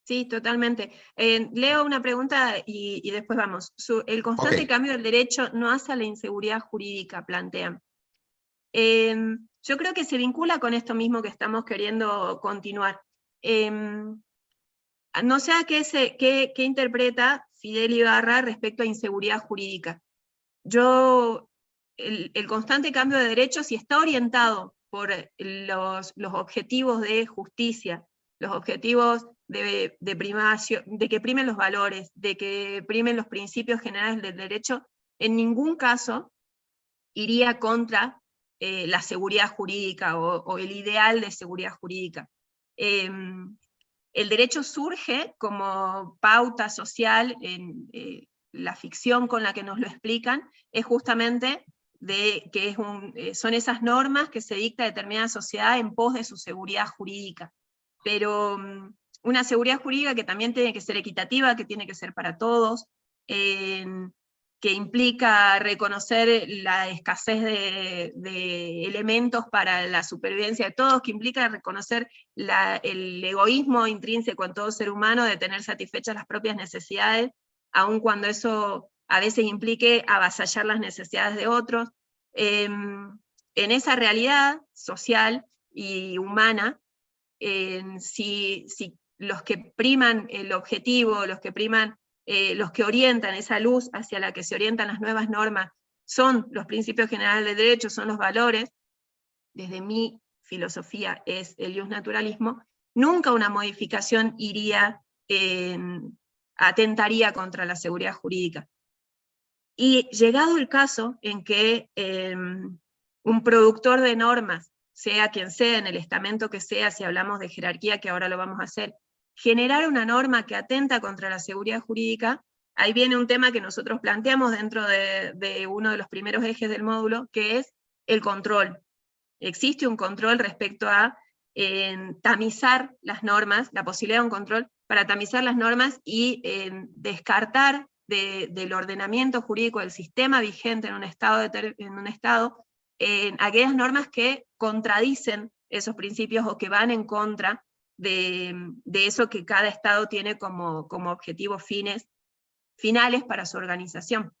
Sí, totalmente. Leo una pregunta y después vamos. El Ok, constante cambio del derecho no hace a la inseguridad jurídica, plantean. Yo creo que se vincula con esto mismo que estamos queriendo continuar. No sé a qué interpreta Fidel Ibarra respecto a inseguridad jurídica. El constante cambio de derechos, si está orientado por los objetivos de justicia, los objetivos de primacio, de que primen los valores, de que primen los principios generales del derecho, en ningún caso iría contra la seguridad jurídica o el ideal de seguridad jurídica. El derecho surge como pauta social en la ficción con la que nos lo explican, es justamente que son esas normas que se dicta determinada sociedad en pos de su seguridad jurídica. Pero una seguridad jurídica que también tiene que ser equitativa, que tiene que ser para todos, que implica reconocer la escasez de elementos para la supervivencia de todos, que implica reconocer el egoísmo intrínseco en todo ser humano de tener satisfechas las propias necesidades, aun cuando eso a veces implique avasallar las necesidades de otros. En esa realidad social y humana, si los que priman el objetivo, los que orientan esa luz hacia la que se orientan las nuevas normas, son los principios generales del derecho, son los valores, desde mi filosofía es el justnaturalismo, nunca una modificación atentaría contra la seguridad jurídica. Y llegado el caso en que un productor de normas, sea quien sea, en el estamento que sea, si hablamos de jerarquía, que ahora lo vamos a hacer, generar una norma que atenta contra la seguridad jurídica, ahí viene un tema que nosotros planteamos dentro de uno de los primeros ejes del módulo, que es el control. Existe un control respecto a tamizar las normas, la posibilidad de un control para tamizar las normas y descartar del ordenamiento jurídico del sistema vigente en un estado, aquellas normas que contradicen esos principios o que van en contra de eso que cada estado tiene como objetivos finales para su organización.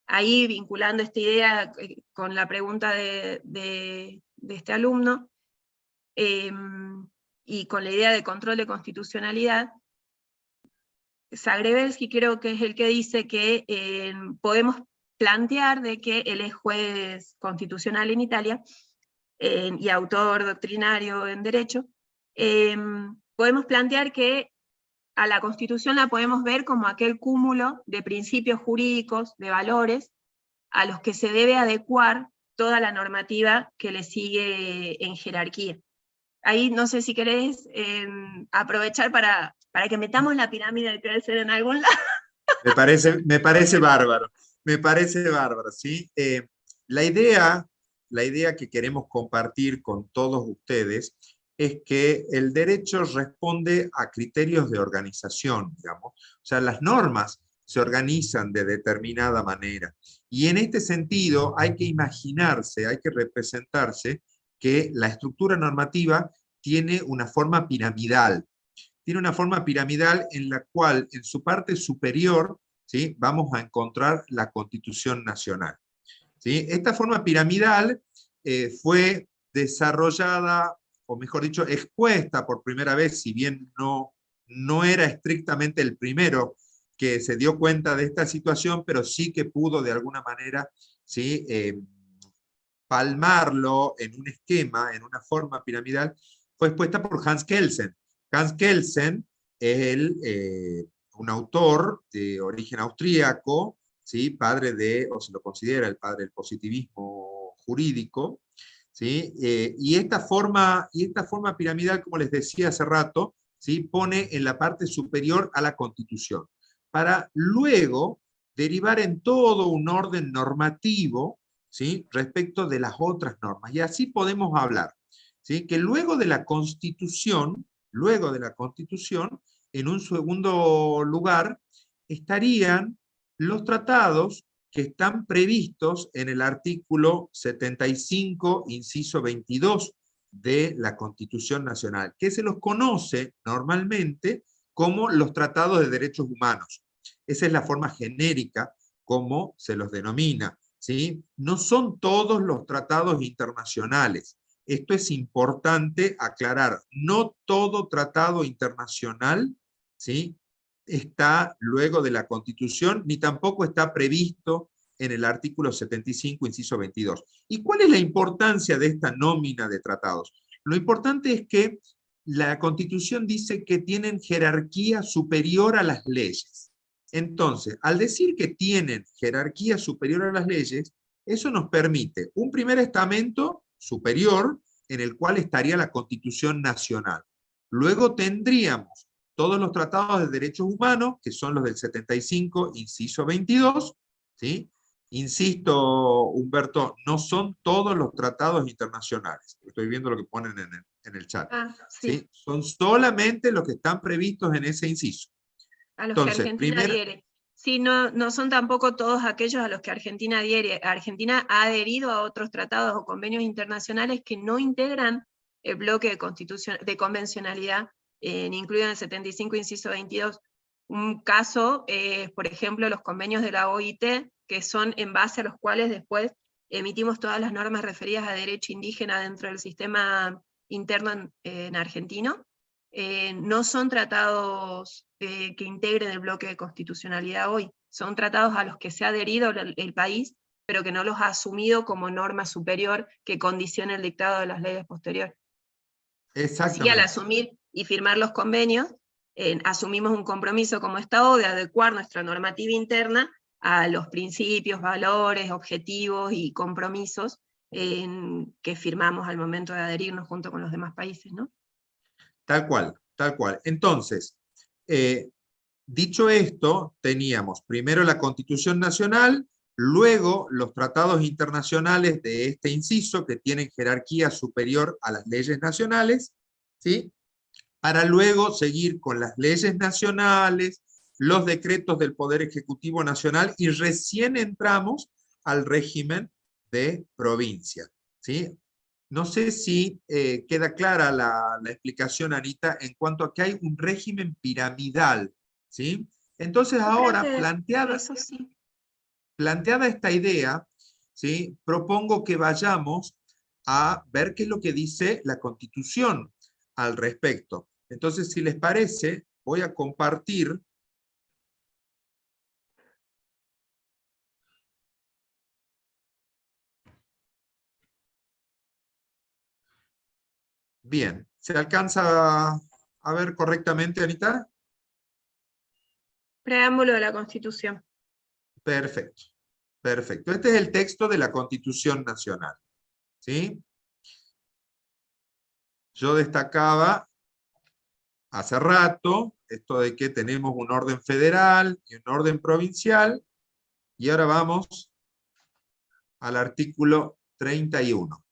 Ahí vinculando esta idea con la pregunta de este alumno, y con la idea de control de constitucionalidad, Zagrebelsky creo que es el que dice que podemos plantear de que él es juez constitucional en Italia y autor doctrinario en Derecho, podemos plantear que a la Constitución la podemos ver como aquel cúmulo de principios jurídicos, de valores, a los que se debe adecuar toda la normativa que le sigue en jerarquía. Ahí no sé si querés aprovechar para que metamos la pirámide de crecer en algún lado. Me parece bárbaro, me parece bárbaro, ¿sí? La idea que queremos compartir con todos ustedes es que el derecho responde a criterios de organización, digamos. O sea, las normas se organizan de determinada manera. Y en este sentido hay que imaginarse, hay que representarse que la estructura normativa tiene una forma piramidal. Tiene una forma piramidal en la cual en su parte superior, ¿sí?, vamos a encontrar la Constitución Nacional. ¿Sí? Esta forma piramidal fue desarrollada, o mejor dicho, expuesta por primera vez, si bien no era estrictamente el primero que se dio cuenta de esta situación, pero sí que pudo de alguna manera, ¿sí?, palmarlo en un esquema, en una forma piramidal, fue expuesta por Hans Kelsen. Hans Kelsen es un autor de origen austríaco, ¿sí?, padre de, o se lo considera el padre del positivismo jurídico, ¿sí? Y esta forma piramidal, como les decía hace rato, ¿sí?, pone en la parte superior a la Constitución, para luego derivar en todo un orden normativo, ¿sí?, respecto de las otras normas. Y así podemos hablar, ¿sí?, que luego de la Constitución, en un segundo lugar, estarían los tratados que están previstos en el artículo 75, inciso 22 de la Constitución Nacional, que se los conoce normalmente como los tratados de derechos humanos. Esa es la forma genérica como se los denomina, ¿sí? No son todos los tratados internacionales. Esto es importante aclarar. No todo tratado internacional, ¿sí?, está luego de la Constitución, ni tampoco está previsto en el artículo 75, inciso 22. ¿Y cuál es la importancia de esta nómina de tratados? Lo importante es que la Constitución dice que tienen jerarquía superior a las leyes. Entonces, al decir que tienen jerarquía superior a las leyes, eso nos permite un primer estamento superior en el cual estaría la Constitución Nacional. Luego tendríamos todos los tratados de derechos humanos, que son los del 75, inciso 22, ¿sí? Insisto, Humberto, no son todos los tratados internacionales. Estoy viendo lo que ponen en el chat. Sí. ¿Sí? Son solamente los que están previstos en ese inciso. A los Entonces, que Argentina adhiere. Sí, no son tampoco todos aquellos a los que Argentina adhiere. Argentina ha adherido a otros tratados o convenios internacionales que no integran el bloque de convencionalidad, incluido en el 75, inciso 22. Un caso, por ejemplo, los convenios de la OIT, que son en base a los cuales después emitimos todas las normas referidas a derecho indígena dentro del sistema interno en argentino. No son tratados que integren el bloque de constitucionalidad hoy, son tratados a los que se ha adherido el país, pero que no los ha asumido como norma superior que condicione el dictado de las leyes posteriores. Así, al asumir y firmar los convenios, asumimos un compromiso como Estado de adecuar nuestra normativa interna a los principios, valores, objetivos y compromisos que firmamos al momento de adherirnos junto con los demás países, ¿no? Tal cual, tal cual. Entonces, dicho esto, teníamos primero la Constitución Nacional, luego los tratados internacionales de este inciso que tienen jerarquía superior a las leyes nacionales, ¿sí?, para luego seguir con las leyes nacionales, los decretos del Poder Ejecutivo Nacional y recién entramos al régimen de provincia, ¿sí? No sé si queda clara la explicación, Anita, en cuanto a que hay un régimen piramidal, ¿sí? Entonces ahora, planteada esta idea, ¿sí?, propongo que vayamos a ver qué es lo que dice la Constitución al respecto. Entonces, si les parece, voy a compartir Bien, ¿se alcanza a ver correctamente, Anita? Preámbulo de la Constitución. Perfecto, perfecto. Este es el texto de la Constitución Nacional, ¿sí? Yo destacaba hace rato esto de que tenemos un orden federal y un orden provincial, y ahora vamos al artículo 31.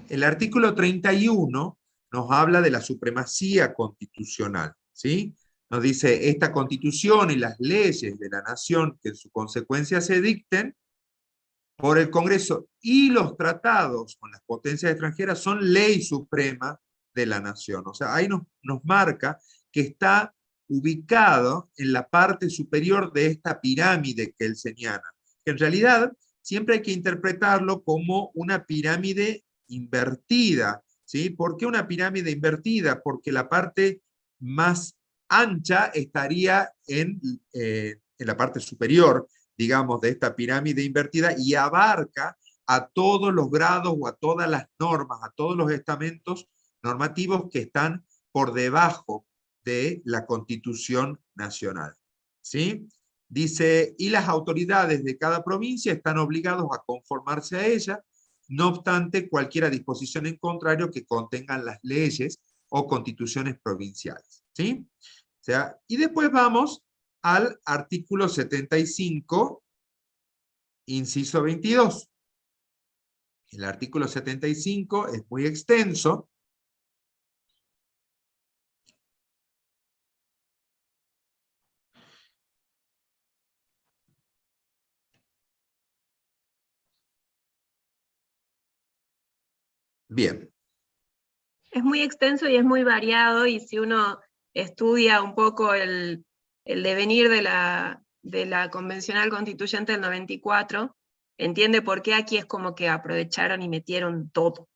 El artículo 31 nos habla de la supremacía constitucional, ¿sí? Nos dice, esta constitución y las leyes de la nación que en su consecuencia se dicten por el Congreso y los tratados con las potencias extranjeras son ley suprema de la nación. O sea, ahí nos marca que está ubicado en la parte superior de esta pirámide que él señala, que en realidad siempre hay que interpretarlo como una pirámide invertida, ¿sí? ¿Por qué una pirámide invertida? Porque la parte más ancha estaría en la parte superior, digamos, de esta pirámide invertida y abarca a todos los grados o a todas las normas, a todos los estamentos normativos que están por debajo de la Constitución Nacional. ¿Sí? Dice, y las autoridades de cada provincia están obligados a conformarse a ella, no obstante cualquier disposición en contrario que contengan las leyes o constituciones provinciales. ¿Sí? O sea, y después vamos al artículo 75, inciso 22. El artículo 75 es muy extenso. Bien. Es muy extenso y es muy variado, y si uno estudia un poco el devenir de la Convencional Constituyente del 94, entiende por qué aquí es como que aprovecharon y metieron todo.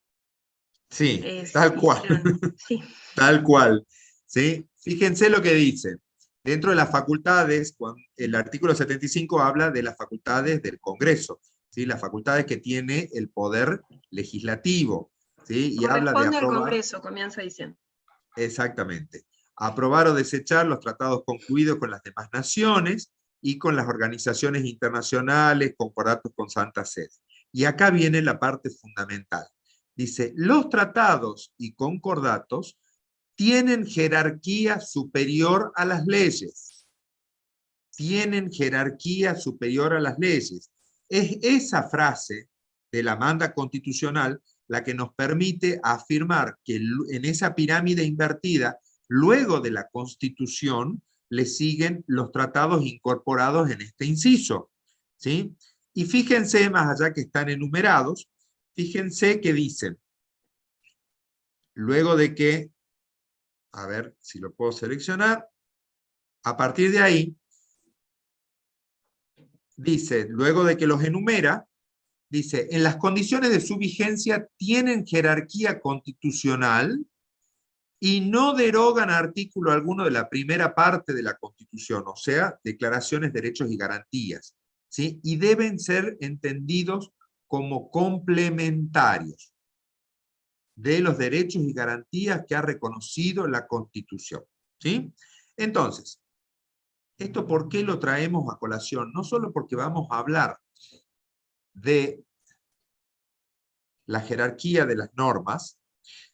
Sí, tal cual. Sí. Tal cual. ¿Sí? Fíjense lo que dice. Dentro de las facultades, el artículo 75 habla de las facultades del Congreso, ¿sí? Las facultades que tiene el poder legislativo, ¿sí? Y habla de Corresponde al aprobar. Congreso, comienza diciendo. Exactamente. Aprobar o desechar los tratados concluidos con las demás naciones y con las organizaciones internacionales, concordatos con Santa Sede. Y acá viene la parte fundamental. Dice, los tratados y concordatos tienen jerarquía superior a las leyes. Tienen jerarquía superior a las leyes. Es esa frase de la manda constitucional la que nos permite afirmar que en esa pirámide invertida, luego de la Constitución, le siguen los tratados incorporados en este inciso. ¿Sí? Y fíjense, más allá que están enumerados, fíjense que dicen, luego de que, a ver si lo puedo seleccionar, a partir de ahí, dice, luego de que los enumera, dice, en las condiciones de su vigencia tienen jerarquía constitucional y no derogan artículo alguno de la primera parte de la Constitución, o sea, declaraciones, derechos y garantías, ¿sí? Y deben ser entendidos como complementarios de los derechos y garantías que ha reconocido la Constitución, ¿sí? Entonces, ¿esto por qué lo traemos a colación? No solo porque vamos a hablar de la jerarquía de las normas,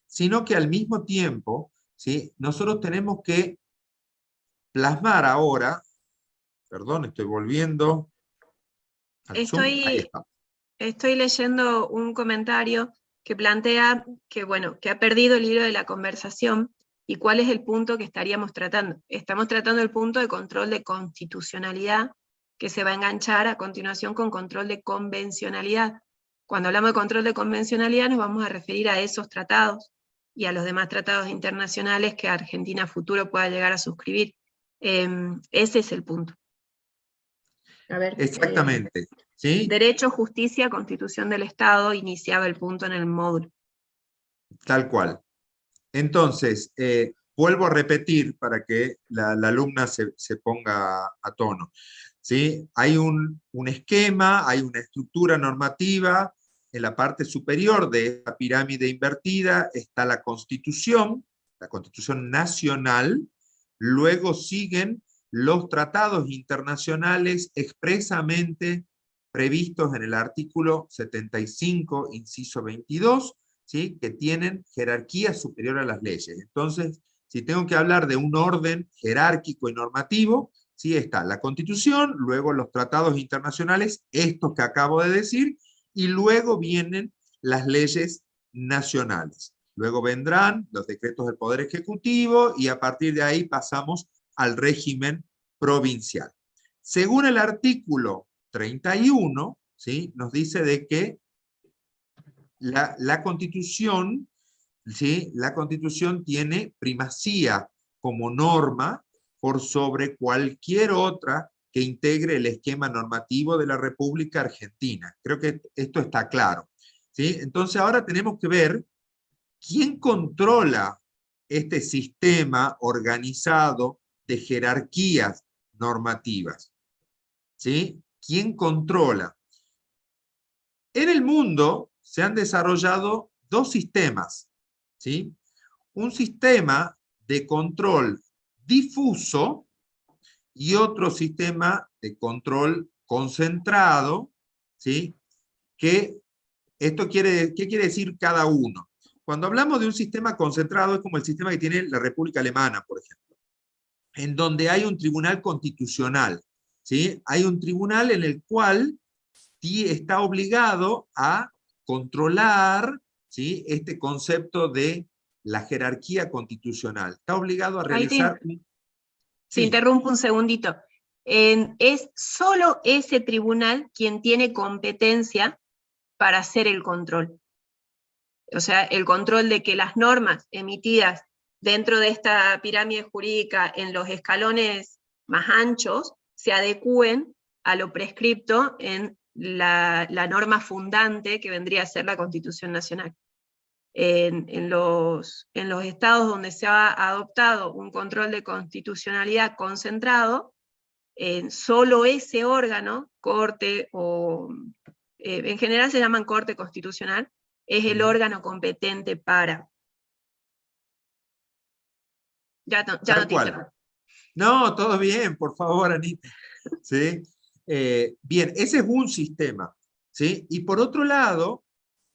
sino que al mismo tiempo, ¿sí? Nosotros tenemos que plasmar ahora, perdón, estoy volviendo al Zoom, ahí está. Estoy leyendo un comentario que plantea que, bueno, que ha perdido el hilo de la conversación y cuál es el punto que estaríamos tratando. Estamos tratando el punto de control de constitucionalidad, que se va a enganchar a continuación con control de convencionalidad. Cuando hablamos de control de convencionalidad nos vamos a referir a esos tratados y a los demás tratados internacionales que Argentina a futuro pueda llegar a suscribir. Ese es el punto. A ver, exactamente. ¿Sí? Derecho, justicia, constitución del Estado, iniciaba el punto en el módulo. Tal cual. Entonces, vuelvo a repetir para que la alumna se ponga a tono. ¿Sí? Hay un esquema, hay una estructura normativa en la parte superior de esta pirámide invertida está la Constitución nacional, luego siguen los tratados internacionales expresamente previstos en el artículo 75, inciso 22, ¿sí? Que tienen jerarquía superior a las leyes. Entonces, si tengo que hablar de un orden jerárquico y normativo, sí está la Constitución, luego los tratados internacionales, estos que acabo de decir, y luego vienen las leyes nacionales. Luego vendrán los decretos del Poder Ejecutivo y a partir de ahí pasamos al régimen provincial. Según el artículo 31, ¿sí? Nos dice de que la Constitución, ¿sí? La Constitución tiene primacía como norma por sobre cualquier otra que integre el esquema normativo de la República Argentina. Creo que esto está claro, ¿sí? Entonces ahora tenemos que ver quién controla este sistema organizado de jerarquías normativas, ¿sí? ¿Quién controla? En el mundo se han desarrollado dos sistemas, ¿sí? Un sistema de control difuso y otro sistema de control concentrado, ¿sí? ¿Qué quiere decir cada uno? Cuando hablamos de un sistema concentrado es como el sistema que tiene la República Alemana, por ejemplo, en donde hay un tribunal constitucional, ¿sí? Hay un tribunal en el cual está obligado a controlar, ¿sí? Este concepto de la jerarquía constitucional. Está obligado a Ahí realizar... te interrumpo un segundito. Es solo ese tribunal quien tiene competencia para hacer el control. O sea, el control de que las normas emitidas dentro de esta pirámide jurídica en los escalones más anchos se adecúen a lo prescripto en la norma fundante que vendría a ser la Constitución Nacional. En los estados donde se ha adoptado un control de constitucionalidad concentrado, solo ese órgano, corte o en general se llaman corte constitucional, es el órgano competente para... Ya no te interrumpo. No, todo bien, por favor, Anita. ¿Sí? Bien, ese es un sistema, ¿sí? Y por otro lado,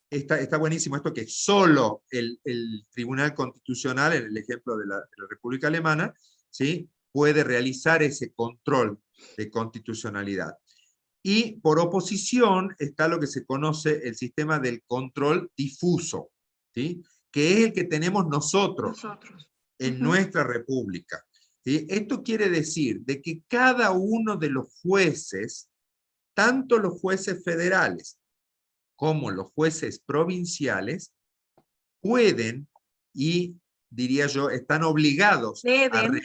está buenísimo esto que solo el Tribunal Constitucional, en el ejemplo de la República Alemana, ¿sí? Puede realizar ese control de constitucionalidad. Y por oposición está lo que se conoce el sistema del control difuso, ¿sí? Que es el que tenemos nosotros. En nuestra república. ¿Sí? Esto quiere decir de que cada uno de los jueces, tanto los jueces federales como los jueces provinciales, pueden y, diría yo, están obligados Deben.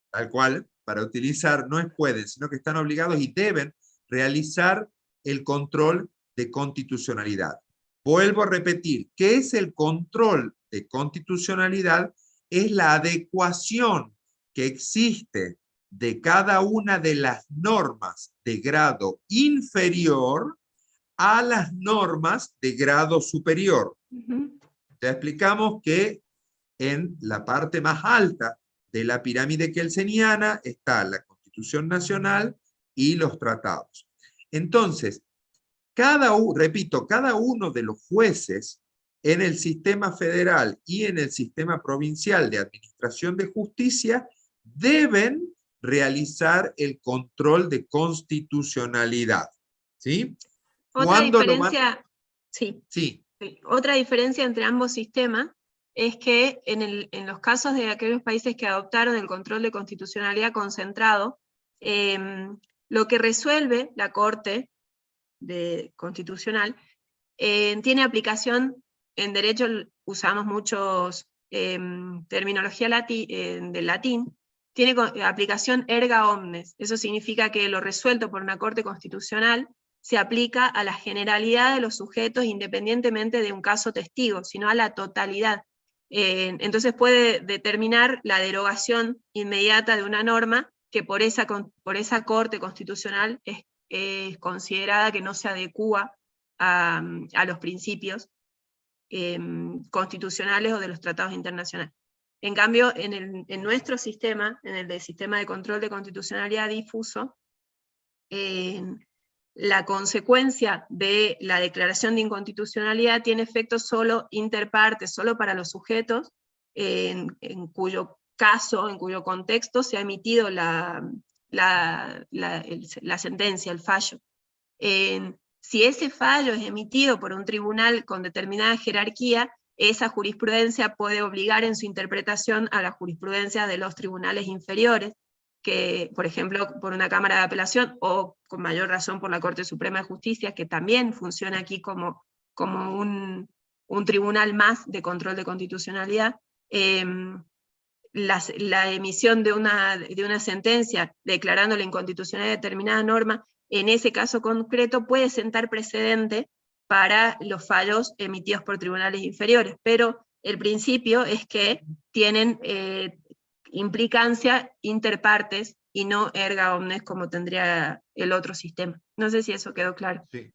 Tal cual, para utilizar, no es pueden, sino que están obligados y deben realizar el control de constitucionalidad. Vuelvo a repetir, ¿qué es el control de constitucionalidad? Es la adecuación que existe de cada una de las normas de grado inferior a las normas de grado superior. Ya explicamos que en la parte más alta de la pirámide kelseniana está la Constitución Nacional y los tratados. Entonces, cada uno de los jueces en el sistema federal y en el sistema provincial de administración de justicia deben realizar el control de constitucionalidad. ¿Sí? Otra diferencia, sí. Sí. Otra diferencia entre ambos sistemas es que en los casos de aquellos países que adoptaron el control de constitucionalidad concentrado, lo que resuelve la Corte Constitucional tiene aplicación en derecho, usamos muchos terminología del latín, tiene aplicación erga omnes. Eso significa que lo resuelto por una Corte Constitucional se aplica a la generalidad de los sujetos independientemente de un caso testigo, sino a la totalidad. Entonces puede determinar la derogación inmediata de una norma que por esa Corte Constitucional es considerada que no se adecúa a los principios constitucionales o de los tratados internacionales. En cambio, en nuestro sistema, en el del sistema de control de constitucionalidad difuso, la consecuencia de la declaración de inconstitucionalidad tiene efecto solo interpartes, solo para los sujetos, en cuyo caso, en cuyo contexto se ha emitido la sentencia, el fallo. Si ese fallo es emitido por un tribunal con determinada jerarquía, esa jurisprudencia puede obligar en su interpretación a la jurisprudencia de los tribunales inferiores, que, por ejemplo, por una Cámara de Apelación, o con mayor razón por la Corte Suprema de Justicia, que también funciona aquí como un tribunal más de control de constitucionalidad. La emisión de una sentencia declarando la inconstitucionalidad de determinada norma, en ese caso concreto puede sentar precedente para los fallos emitidos por tribunales inferiores, pero el principio es que tienen implicancia interpartes y no erga omnes como tendría el otro sistema. No sé si eso quedó claro. Sí,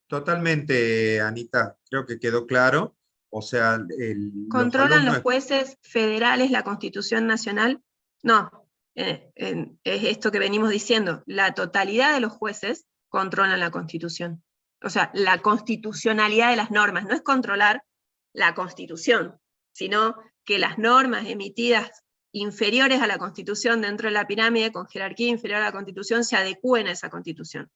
totalmente, Anita, creo que quedó claro. O sea, ¿controlan los jueces federales la Constitución Nacional? No, es esto que venimos diciendo, la totalidad de los jueces controlan la Constitución. O sea, la constitucionalidad de las normas, no es controlar la Constitución, sino que las normas emitidas inferiores a la Constitución dentro de la pirámide, con jerarquía inferior a la Constitución, se adecúen a esa Constitución.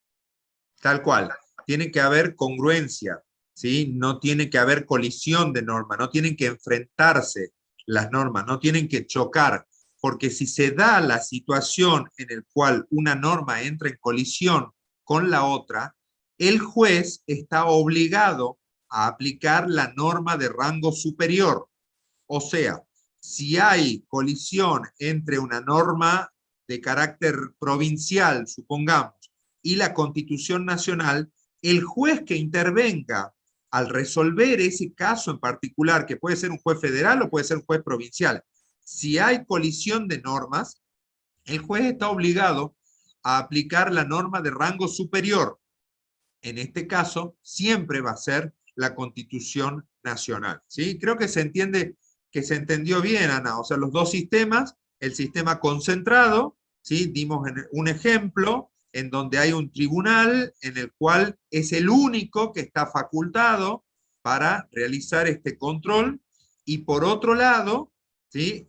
Tal cual, tiene que haber congruencia, ¿sí? No tiene que haber colisión de normas, no tienen que enfrentarse las normas, no tienen que chocar, porque si se da la situación en la cual una norma entra en colisión con la otra, el juez está obligado a aplicar la norma de rango superior. O sea, si hay colisión entre una norma de carácter provincial, supongamos, y la Constitución Nacional, el juez que intervenga al resolver ese caso en particular, que puede ser un juez federal o puede ser un juez provincial, si hay colisión de normas, el juez está obligado a aplicar la norma de rango superior. En este caso, siempre va a ser la Constitución Nacional, ¿sí? Creo que se entiende, que se entendió bien, Ana. O sea, los dos sistemas, el sistema concentrado, ¿sí? Dimos un ejemplo en donde hay un tribunal en el cual es el único que está facultado para realizar este control, y por otro lado, ¿sí?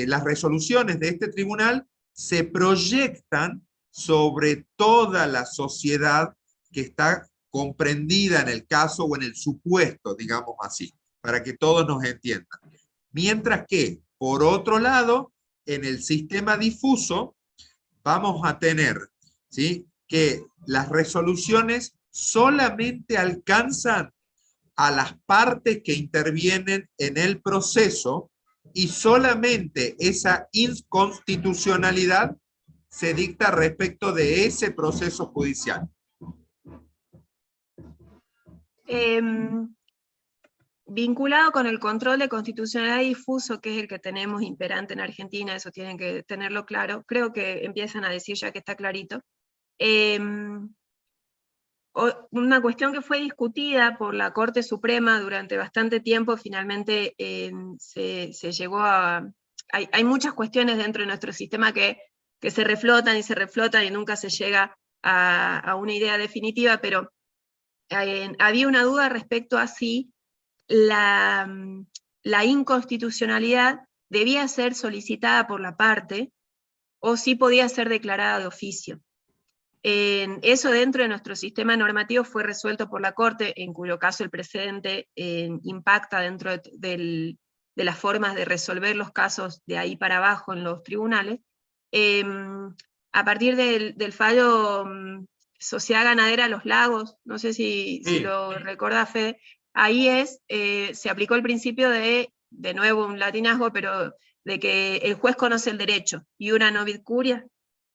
Las resoluciones de este tribunal se proyectan sobre toda la sociedad que está comprendida en el caso o en el supuesto, digamos así, para que todos nos entiendan. Mientras que, por otro lado, en el sistema difuso vamos a tener, ¿sí?, que las resoluciones solamente alcanzan a las partes que intervienen en el proceso, y solamente esa inconstitucionalidad se dicta respecto de ese proceso judicial. Vinculado con el control de constitucionalidad difuso, que es el que tenemos imperante en Argentina, eso tienen que tenerlo claro, creo que empiezan a decir ya que está clarito. Una cuestión que fue discutida por la Corte Suprema durante bastante tiempo, finalmente se llegó a... Hay muchas cuestiones dentro de nuestro sistema que se reflotan y nunca se llega a una idea definitiva, pero había una duda respecto a si la inconstitucionalidad debía ser solicitada por la parte o si podía ser declarada de oficio. Eso dentro de nuestro sistema normativo fue resuelto por la Corte, en cuyo caso el precedente impacta dentro de las formas de resolver los casos de ahí para abajo en los tribunales. A partir del fallo Sociedad Ganadera Los Lagos, no sé si lo recuerda Fede, ahí se aplicó el principio de nuevo un latinazgo, pero de que el juez conoce el derecho, iura novit curia,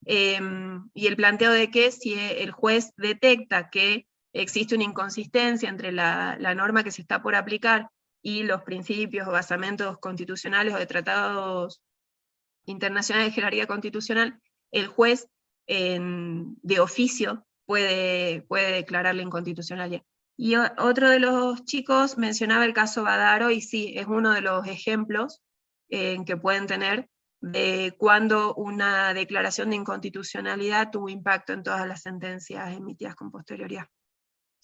y el planteo de que si el juez detecta que existe una inconsistencia entre la norma que se está por aplicar y los principios o basamentos constitucionales o de tratados internacionales de jerarquía constitucional, el juez de oficio puede declarar la inconstitucionalidad. Y otro de los chicos mencionaba el caso Badaro, y sí, es uno de los ejemplos que pueden tener de cuando una declaración de inconstitucionalidad tuvo impacto en todas las sentencias emitidas con posterioridad.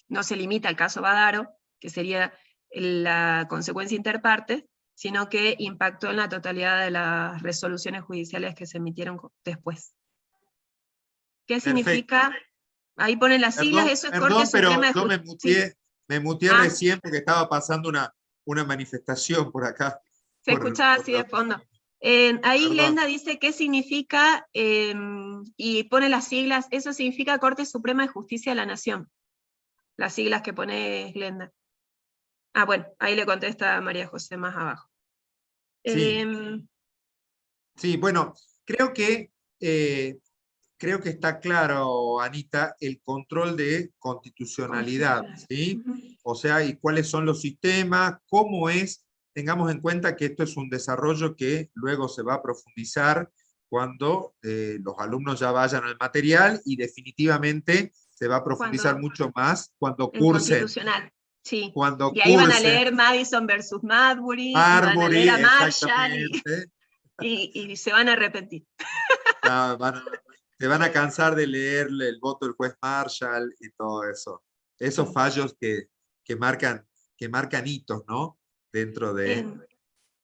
No se limita al caso Badaro, que sería la consecuencia interpartes, sino que impactó en la totalidad de las resoluciones judiciales que se emitieron después. ¿Qué Perfecto. significa? Ahí ponen las siglas, eso es Corte pero Suprema de yo Justicia. me muteé recién porque estaba pasando una manifestación por acá. Se escuchaba así de fondo. Ahí Glenda dice qué significa, y pone las siglas, eso significa Corte Suprema de Justicia de la Nación. Las siglas que pone Glenda. Ah, bueno, ahí le contesta María José más abajo. Sí, sí, bueno, creo que está claro, Anita, el control de constitucionalidad, ¿sí? O sea, y cuáles son los sistemas, cómo es. Tengamos en cuenta que esto es un desarrollo que luego se va a profundizar cuando los alumnos ya vayan al material, y definitivamente se va a profundizar mucho más cuando cursen. Constitucional, sí. Cuando y ahí van a leer Madison versus Marbury, y van a leer a Marshall, y se van a arrepentir. Se van a cansar de leer el voto del juez Marshall y todo eso. Esos fallos que marcan hitos, ¿no? Dentro de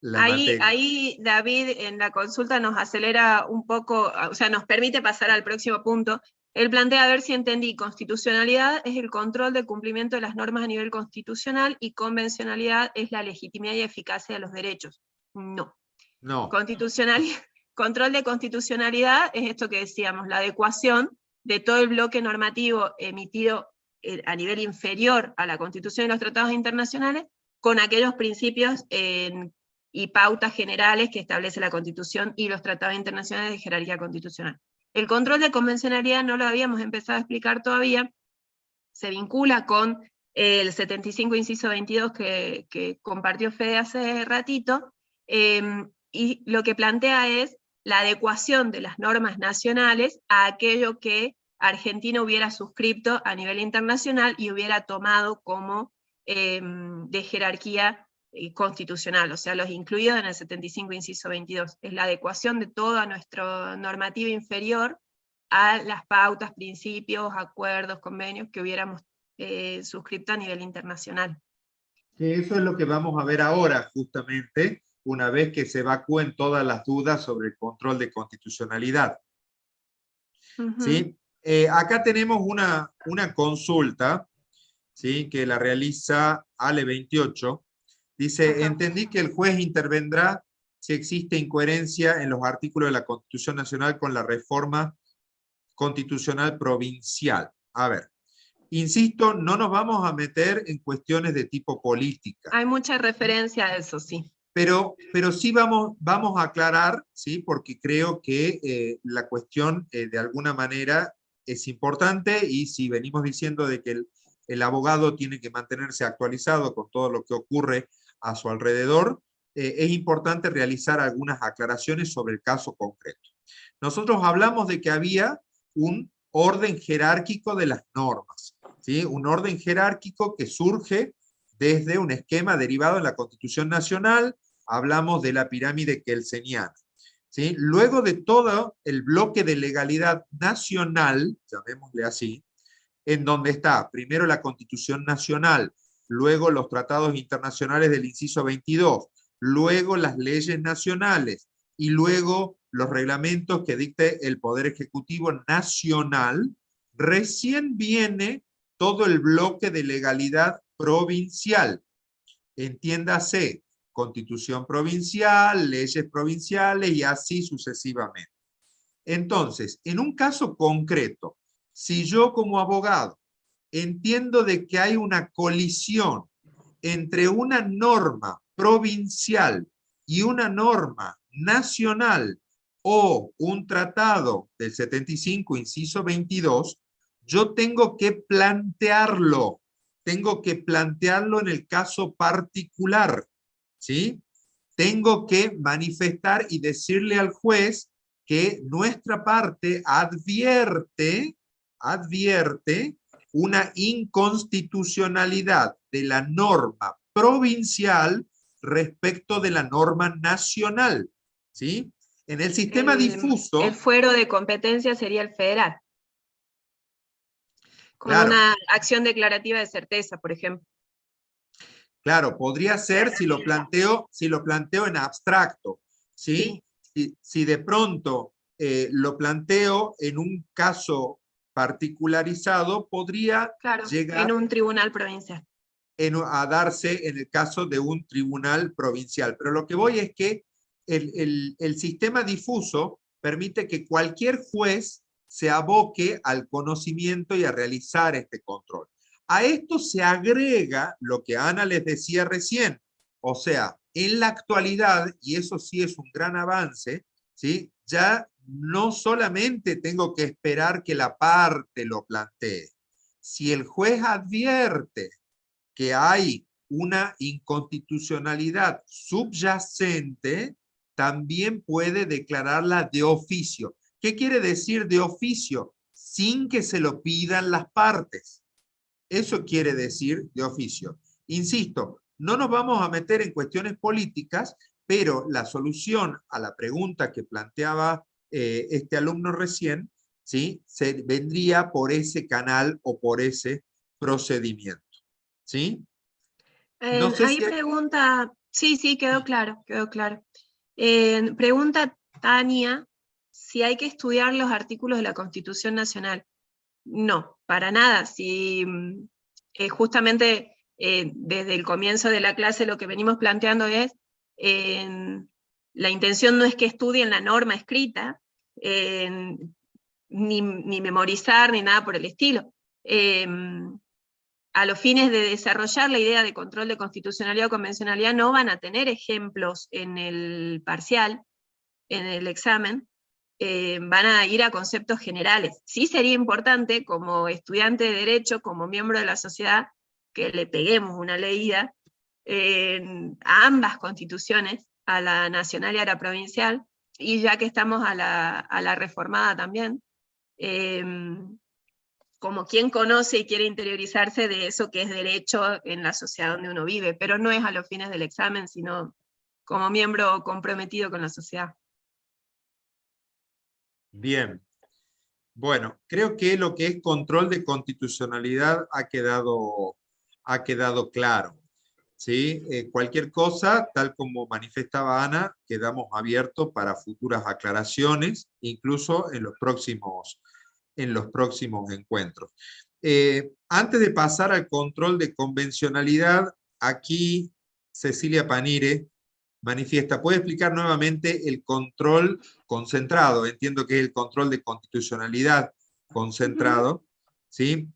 la materia. Ahí David en la consulta nos acelera un poco, o sea, nos permite pasar al próximo punto. Él plantea, a ver si entendí, constitucionalidad es el control del cumplimiento de las normas a nivel constitucional, y convencionalidad es la legitimidad y eficacia de los derechos. No. Control de constitucionalidad es esto que decíamos, la adecuación de todo el bloque normativo emitido a nivel inferior a la Constitución y los tratados internacionales con aquellos principios y pautas generales que establece la Constitución y los tratados internacionales de jerarquía constitucional. El control de convencionalidad no lo habíamos empezado a explicar todavía, se vincula con el 75 inciso 22 que compartió Fede hace ratito, y lo que plantea es la adecuación de las normas nacionales a aquello que Argentina hubiera suscrito a nivel internacional y hubiera tomado como de jerarquía constitucional, o sea, los incluidos en el 75 inciso 22. Es la adecuación de toda nuestra normativa inferior a las pautas, principios, acuerdos, convenios que hubiéramos suscrito a nivel internacional. Que eso es lo que vamos a ver ahora, justamente, una vez que se evacúen todas las dudas sobre el control de constitucionalidad. ¿Sí? Acá tenemos una consulta, ¿sí? Que la realiza Ale28. Dice, entendí que el juez intervendrá si existe incoherencia en los artículos de la Constitución Nacional con la reforma constitucional provincial. A ver, insisto, no nos vamos a meter en cuestiones de tipo política. Hay mucha referencia a eso, sí. Pero sí vamos a aclarar, ¿sí? Porque creo que la cuestión de alguna manera es importante, y si venimos diciendo de que el abogado tiene que mantenerse actualizado con todo lo que ocurre a su alrededor, es importante realizar algunas aclaraciones sobre el caso concreto. Nosotros hablamos de que había un orden jerárquico de las normas, ¿sí? Un orden jerárquico que surge desde un esquema derivado en la Constitución Nacional. Hablamos de la pirámide kelseniana, ¿sí? Luego de todo el bloque de legalidad nacional, llamémosle así, en donde está primero la Constitución Nacional, luego los tratados internacionales del inciso 22, luego las leyes nacionales, y luego los reglamentos que dicte el Poder Ejecutivo Nacional, recién viene todo el bloque de legalidad provincial. Entiéndase, Constitución provincial, leyes provinciales y así sucesivamente. Entonces, en un caso concreto, si yo como abogado entiendo de que hay una colisión entre una norma provincial y una norma nacional o un tratado del 75, inciso 22, yo tengo que plantearlo. Tengo que plantearlo en el caso particular, ¿sí? Tengo que manifestar y decirle al juez que nuestra parte advierte una inconstitucionalidad de la norma provincial respecto de la norma nacional, ¿sí? En el sistema difuso... El fuero de competencia sería el federal. Con claro, una acción declarativa de certeza, por ejemplo. Claro, podría ser si lo planteo en abstracto, ¿sí? Si de pronto lo planteo en un caso particularizado, podría llegar en un tribunal provincial. a darse en el caso de un tribunal provincial. Pero lo que voy es que el sistema difuso permite que cualquier juez se aboque al conocimiento y a realizar este control. A esto se agrega lo que Ana les decía recién, o sea, en la actualidad, y eso sí es un gran avance, ¿sí? Ya no solamente tengo que esperar que la parte lo plantee. Si el juez advierte que hay una inconstitucionalidad subyacente, también puede declararla de oficio. ¿Qué quiere decir de oficio? Sin que se lo pidan las partes. Eso quiere decir de oficio. Insisto, no nos vamos a meter en cuestiones políticas, pero la solución a la pregunta que planteaba este alumno recién, ¿sí? Vendría por ese canal o por ese procedimiento. ¿Sí? No sé Ahí si hay... pregunta, sí, quedó claro. Pregunta Tania si hay que estudiar los artículos de la Constitución Nacional. No, para nada. Si, justamente desde el comienzo de la clase lo que venimos planteando es, la intención no es que estudien la norma escrita, ni memorizar, ni nada por el estilo. A los fines de desarrollar la idea de control de constitucionalidad o convencionalidad no van a tener ejemplos en el parcial, en el examen, van a ir a conceptos generales. Sí sería importante, como estudiante de Derecho, como miembro de la sociedad, que le peguemos una leída a ambas constituciones, a la nacional y a la provincial, y ya que estamos a la reformada también, como quien conoce y quiere interiorizarse de eso que es derecho en la sociedad donde uno vive, pero no es a los fines del examen, sino como miembro comprometido con la sociedad. Bien. Bueno, creo que lo que es control de constitucionalidad ha quedado claro. ¿Sí? Cualquier cosa, tal como manifestaba Ana, quedamos abiertos para futuras aclaraciones, incluso en los próximos encuentros. Antes de pasar al control de convencionalidad, aquí Cecilia Panire manifiesta, ¿puede explicar nuevamente el control concentrado? Entiendo que es el control de constitucionalidad concentrado, ¿sí?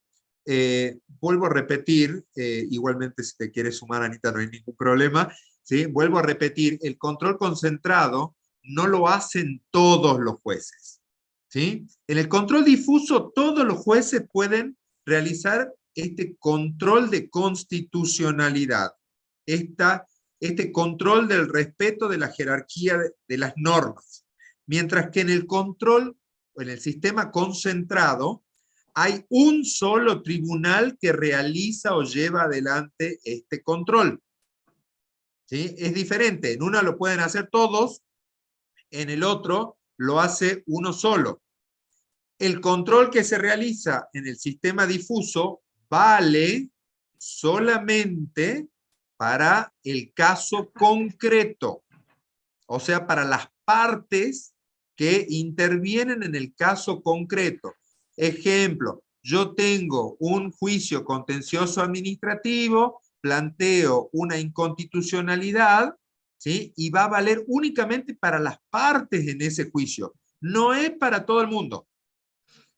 Vuelvo a repetir, igualmente si te quieres sumar, Anita, no hay ningún problema, ¿sí? Vuelvo a repetir, el control concentrado no lo hacen todos los jueces, ¿sí? En el control difuso, todos los jueces pueden realizar este control de constitucionalidad, este control del respeto de la jerarquía de las normas. Mientras que en el control, o en el sistema concentrado, hay un solo tribunal que realiza o lleva adelante este control. ¿Sí? Es diferente, en una lo pueden hacer todos, en el otro lo hace uno solo. El control que se realiza en el sistema difuso vale solamente para el caso concreto, o sea, para las partes que intervienen en el caso concreto. Ejemplo, yo tengo un juicio contencioso administrativo, planteo una inconstitucionalidad, ¿sí? Y va a valer únicamente para las partes en ese juicio, no es para todo el mundo.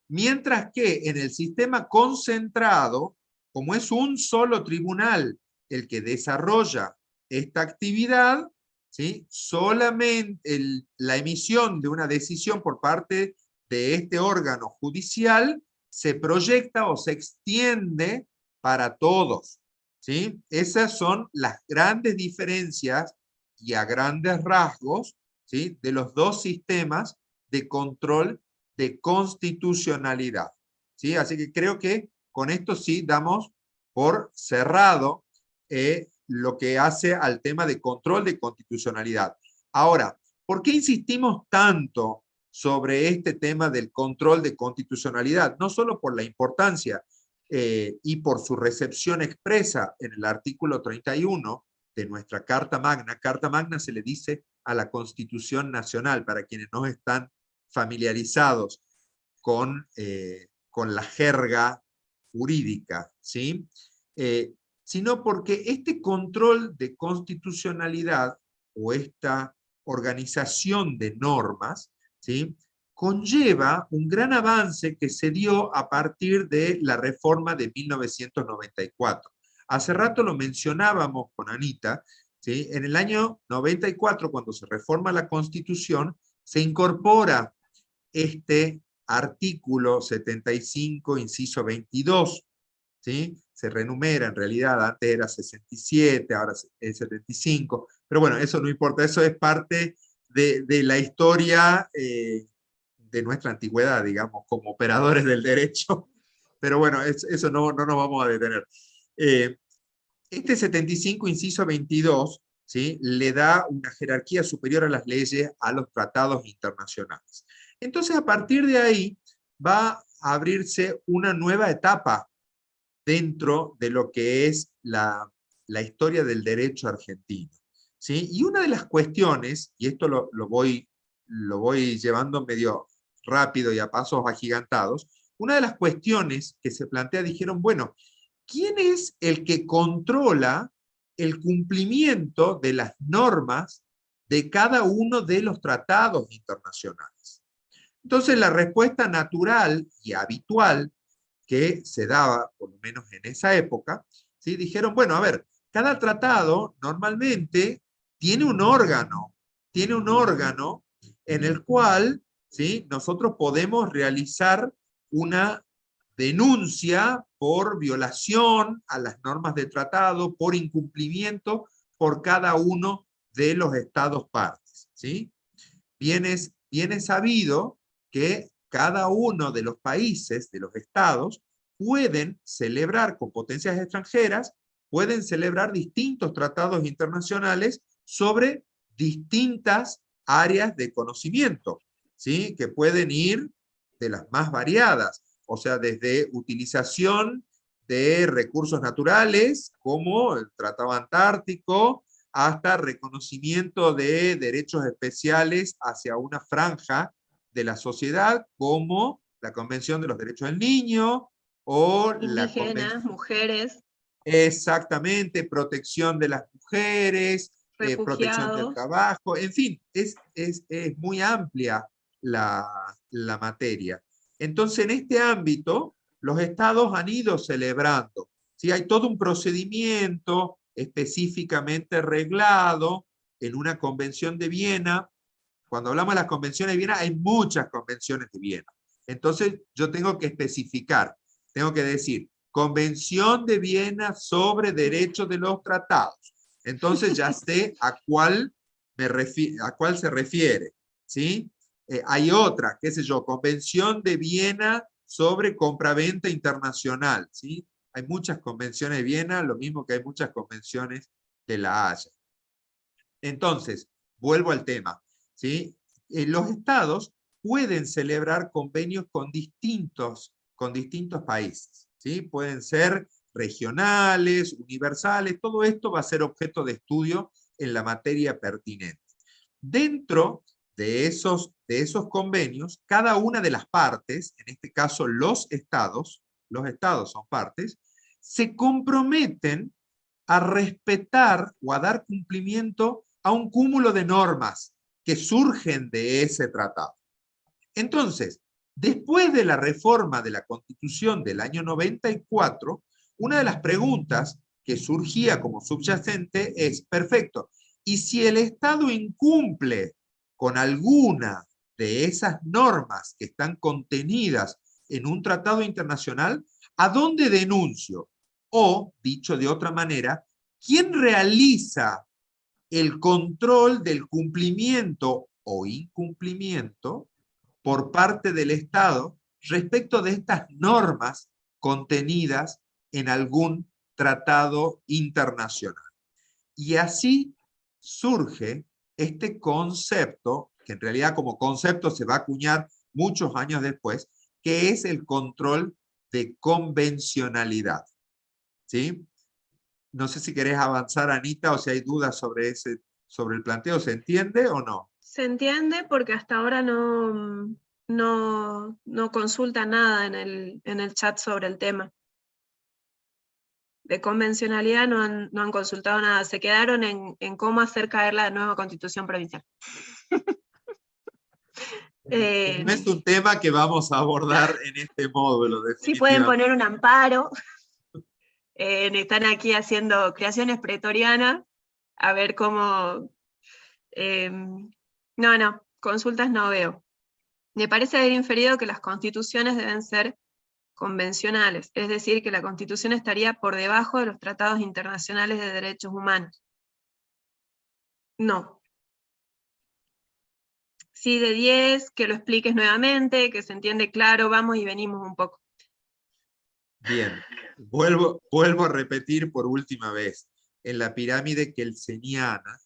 Mientras que en el sistema concentrado, como es un solo tribunal el que desarrolla esta actividad, ¿sí? Solamente la emisión de una decisión por parte de este órgano judicial se proyecta o se extiende para todos, ¿sí? Esas son las grandes diferencias y a grandes rasgos, ¿sí? De los dos sistemas de control de constitucionalidad, ¿sí? Así que creo que con esto sí damos por cerrado lo que hace al tema de control de constitucionalidad. Ahora, ¿por qué insistimos tanto sobre este tema del control de constitucionalidad? No solo por la importancia y por su recepción expresa en el artículo 31 de nuestra Carta Magna. Carta Magna se le dice a la Constitución Nacional, para quienes no están familiarizados con la jerga jurídica, ¿sí? Sino porque este control de constitucionalidad o esta organización de normas, ¿sí?, conlleva un gran avance que se dio a partir de la reforma de 1994. Hace rato lo mencionábamos con Anita, ¿sí? En el año 94, cuando se reforma la Constitución, se incorpora este artículo 75, inciso 22, ¿sí? Se renumera, en realidad antes era 67, ahora es 75, pero bueno, eso no importa, eso es parte de la historia de nuestra antigüedad, digamos, como operadores del derecho, pero bueno, eso no nos vamos a detener. Este 75, inciso 22, ¿sí?, le da una jerarquía superior a las leyes a los tratados internacionales. Entonces, a partir de ahí, va a abrirse una nueva etapa dentro de lo que es la historia del derecho argentino, ¿sí? Y una de las cuestiones, y esto lo voy llevando medio rápido y a pasos agigantados, una de las cuestiones que se plantea, dijeron, bueno, ¿quién es el que controla el cumplimiento de las normas de cada uno de los tratados internacionales? Entonces, la respuesta natural y habitual que se daba, por lo menos en esa época, ¿sí?, dijeron, bueno, a ver, cada tratado normalmente tiene un órgano en el cual, ¿sí?, nosotros podemos realizar una denuncia por violación a las normas de tratado, por incumplimiento por cada uno de los estados partes, ¿sí? Bien es sabido que cada uno de los países, de los estados, pueden celebrar con potencias extranjeras, pueden celebrar distintos tratados internacionales sobre distintas áreas de conocimiento, ¿sí?, que pueden ir de las más variadas, o sea, desde utilización de recursos naturales, como el Tratado Antártico, hasta reconocimiento de derechos especiales hacia una franja de la sociedad, como la Convención de los Derechos del Niño, o la Indígenas, mujeres, exactamente, protección de las mujeres, protección del refugiados. trabajo, en fin, es muy amplia la materia. Entonces, en este ámbito, los estados han ido celebrando, ¿sí? Hay todo un procedimiento específicamente reglado en una convención de Viena. Cuando hablamos de las convenciones de Viena, hay muchas convenciones de Viena. Entonces, yo tengo que especificar, tengo que decir, Convención de Viena sobre Derechos de los Tratados. Entonces ya sé a cuál se refiere, ¿sí? Hay otra, qué sé yo, Convención de Viena sobre compraventa internacional, ¿sí? Hay muchas convenciones de Viena, lo mismo que hay muchas convenciones de La Haya. Entonces, vuelvo al tema, ¿sí? Los estados pueden celebrar convenios con distintos países, ¿sí? Pueden ser regionales, universales, todo esto va a ser objeto de estudio en la materia pertinente. Dentro de esos convenios, cada una de las partes, en este caso los estados son partes, se comprometen a respetar o a dar cumplimiento a un cúmulo de normas que surgen de ese tratado. Entonces, después de la reforma de la Constitución del año 94, una de las preguntas que surgía como subyacente es, perfecto, ¿y si el Estado incumple con alguna de esas normas que están contenidas en un tratado internacional, a dónde denuncio? O, dicho de otra manera, ¿quién realiza el control del cumplimiento o incumplimiento por parte del Estado respecto de estas normas contenidas en algún tratado internacional. Y así surge este concepto, que en realidad como concepto se va a acuñar muchos años después, que es el control de convencionalidad. ¿Sí? No sé si querés avanzar, Anita, o si hay dudas sobre el planteo. ¿Se entiende o no? Se entiende porque hasta ahora no consulta nada en el chat sobre el tema. De convencionalidad no han consultado nada, se quedaron en cómo hacer caer la nueva constitución provincial. No es un tema que vamos a abordar en este módulo, Si pueden definitivamente. poner un amparo, están aquí haciendo creaciones pretorianas, a ver cómo... no, consultas no veo. Me parece haber inferido que las constituciones deben ser convencionales, es decir, que la Constitución estaría por debajo de los tratados internacionales de derechos humanos. No. Sí, de 10, que lo expliques nuevamente, que se entiende claro, vamos y venimos un poco. Bien, vuelvo a repetir por última vez. En la pirámide kelseniana,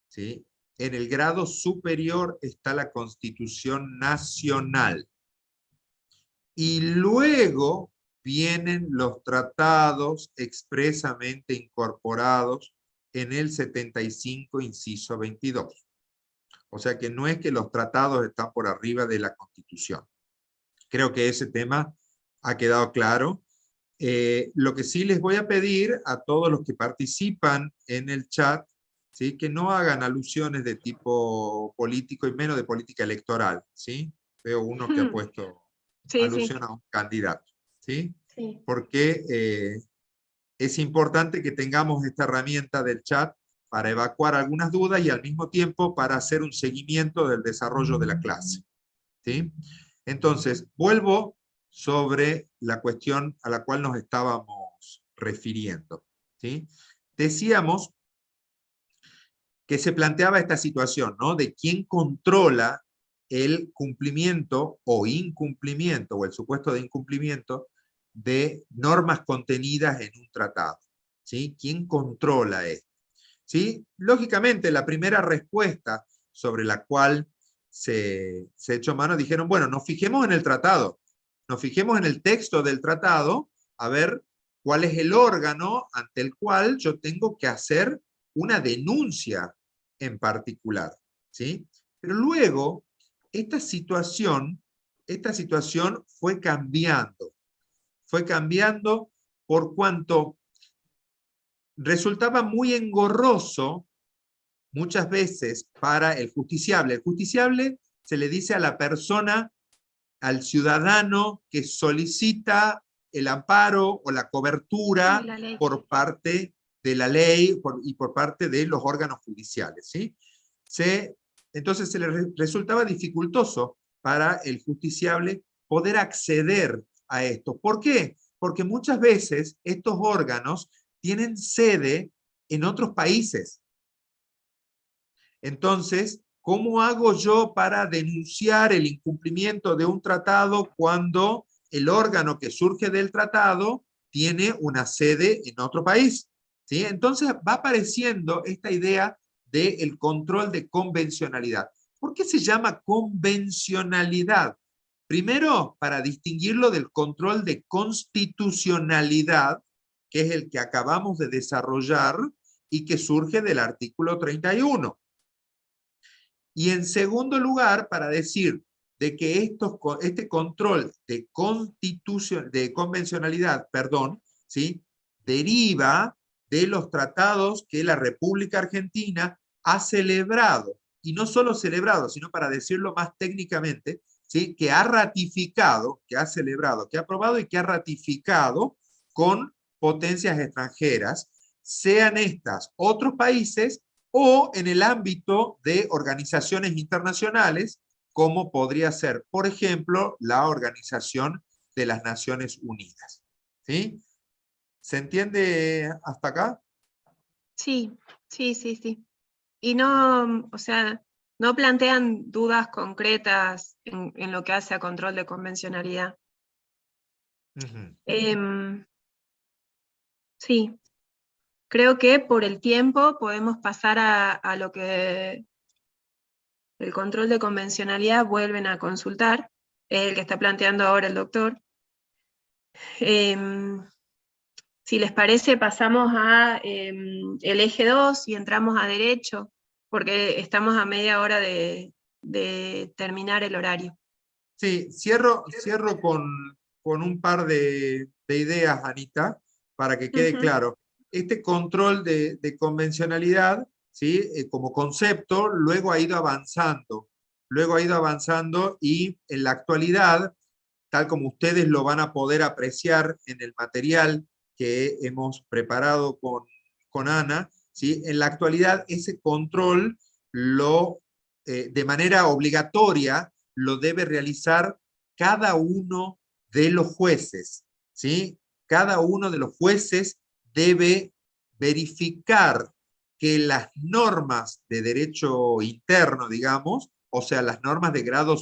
¿sí? En el grado superior está la Constitución Nacional. Y luego vienen los tratados expresamente incorporados en el 75, inciso 22. O sea que no es que los tratados están por arriba de la Constitución. Creo que ese tema ha quedado claro. Lo que sí les voy a pedir a todos los que participan en el chat, ¿sí? Que no hagan alusiones de tipo político y menos de política electoral. ¿Sí? Veo uno que ha puesto Sí, alusión a un candidato. ¿Sí? sí. Porque es importante que tengamos esta herramienta del chat para evacuar algunas dudas y al mismo tiempo para hacer un seguimiento del desarrollo de la clase. ¿Sí? Entonces, vuelvo sobre la cuestión a la cual nos estábamos refiriendo. ¿Sí? Decíamos que se planteaba esta situación, ¿no? De quién controla el cumplimiento o incumplimiento, o el supuesto de incumplimiento, de normas contenidas en un tratado. ¿Sí? ¿Quién controla esto? ¿Sí? Lógicamente, la primera respuesta sobre la cual se echó mano, dijeron, bueno, nos fijemos en el tratado, nos fijemos en el texto del tratado, a ver cuál es el órgano ante el cual yo tengo que hacer una denuncia en particular. ¿Sí? Pero luego, esta situación fue cambiando por cuanto resultaba muy engorroso muchas veces para el justiciable. El justiciable se le dice a la persona, al ciudadano que solicita el amparo o la cobertura por parte de la ley y por parte de los órganos judiciales. ¿Sí? Entonces se le resultaba dificultoso para el justiciable poder acceder a esto. ¿Por qué? Porque muchas veces estos órganos tienen sede en otros países. Entonces, ¿cómo hago yo para denunciar el incumplimiento de un tratado cuando el órgano que surge del tratado tiene una sede en otro país? ¿Sí? Entonces va apareciendo esta idea del control de convencionalidad. ¿Por qué se llama convencionalidad? Primero, para distinguirlo del control de constitucionalidad, que es el que acabamos de desarrollar y que surge del artículo 31. Y en segundo lugar, para decir de que este control de convencionalidad, ¿sí? Deriva de los tratados que la República Argentina ha celebrado, y no solo celebrado, sino para decirlo más técnicamente, ¿sí? Que ha ratificado, que ha celebrado, que ha aprobado y que ha ratificado con potencias extranjeras, sean estas otros países o en el ámbito de organizaciones internacionales, como podría ser, por ejemplo, la Organización de las Naciones Unidas. ¿Sí? ¿Se entiende hasta acá? Sí. Y no, o sea, no plantean dudas concretas en lo que hace a control de convencionalidad. Sí, creo que por el tiempo podemos pasar a lo que el control de convencionalidad vuelven a consultar, el que está planteando ahora el doctor. Si les parece, pasamos a el eje 2 y entramos a derecho, porque estamos a media hora de terminar el horario. Sí, cierro con un par de ideas, Anita, para que quede claro. Este control de convencionalidad, ¿sí? Como concepto, luego ha ido avanzando. Luego ha ido avanzando y en la actualidad, tal como ustedes lo van a poder apreciar en el material que hemos preparado con Ana, ¿sí? En la actualidad ese control de manera obligatoria lo debe realizar cada uno de los jueces, ¿sí? Cada uno de los jueces debe verificar que las normas de derecho interno, digamos, o sea, las normas de grado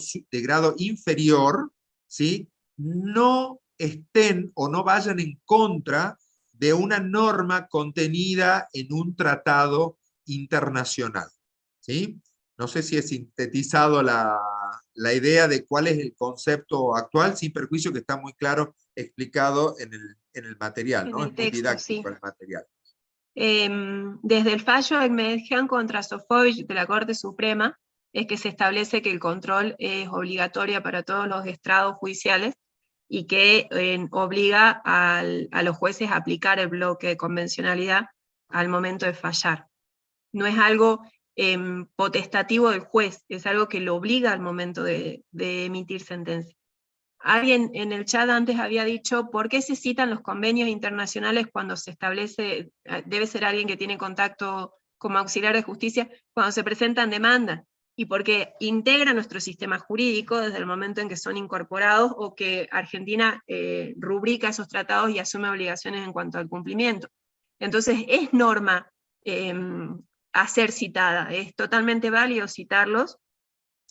inferior, ¿sí? No estén o no vayan en contra de una norma contenida en un tratado internacional, ¿sí? No sé si he sintetizado la idea de cuál es el concepto actual, sin perjuicio que está muy claro explicado en el material, ¿no? En el Es muy texto, sí. didáctico el material. Desde el fallo Egmedian contra Sofovich de la Corte Suprema, es que se establece que el control es obligatorio para todos los estrados judiciales y que obliga a los jueces a aplicar el bloque de convencionalidad al momento de fallar. No es algo potestativo del juez, es algo que lo obliga al momento de emitir sentencia. Alguien en el chat antes había dicho, ¿por qué se citan los convenios internacionales cuando se establece, debe ser alguien que tiene contacto como auxiliar de justicia, cuando se presentan demandas? Y porque integra nuestro sistema jurídico desde el momento en que son incorporados o que Argentina rubrica esos tratados y asume obligaciones en cuanto al cumplimiento. Entonces es norma a ser citada, es totalmente válido citarlos,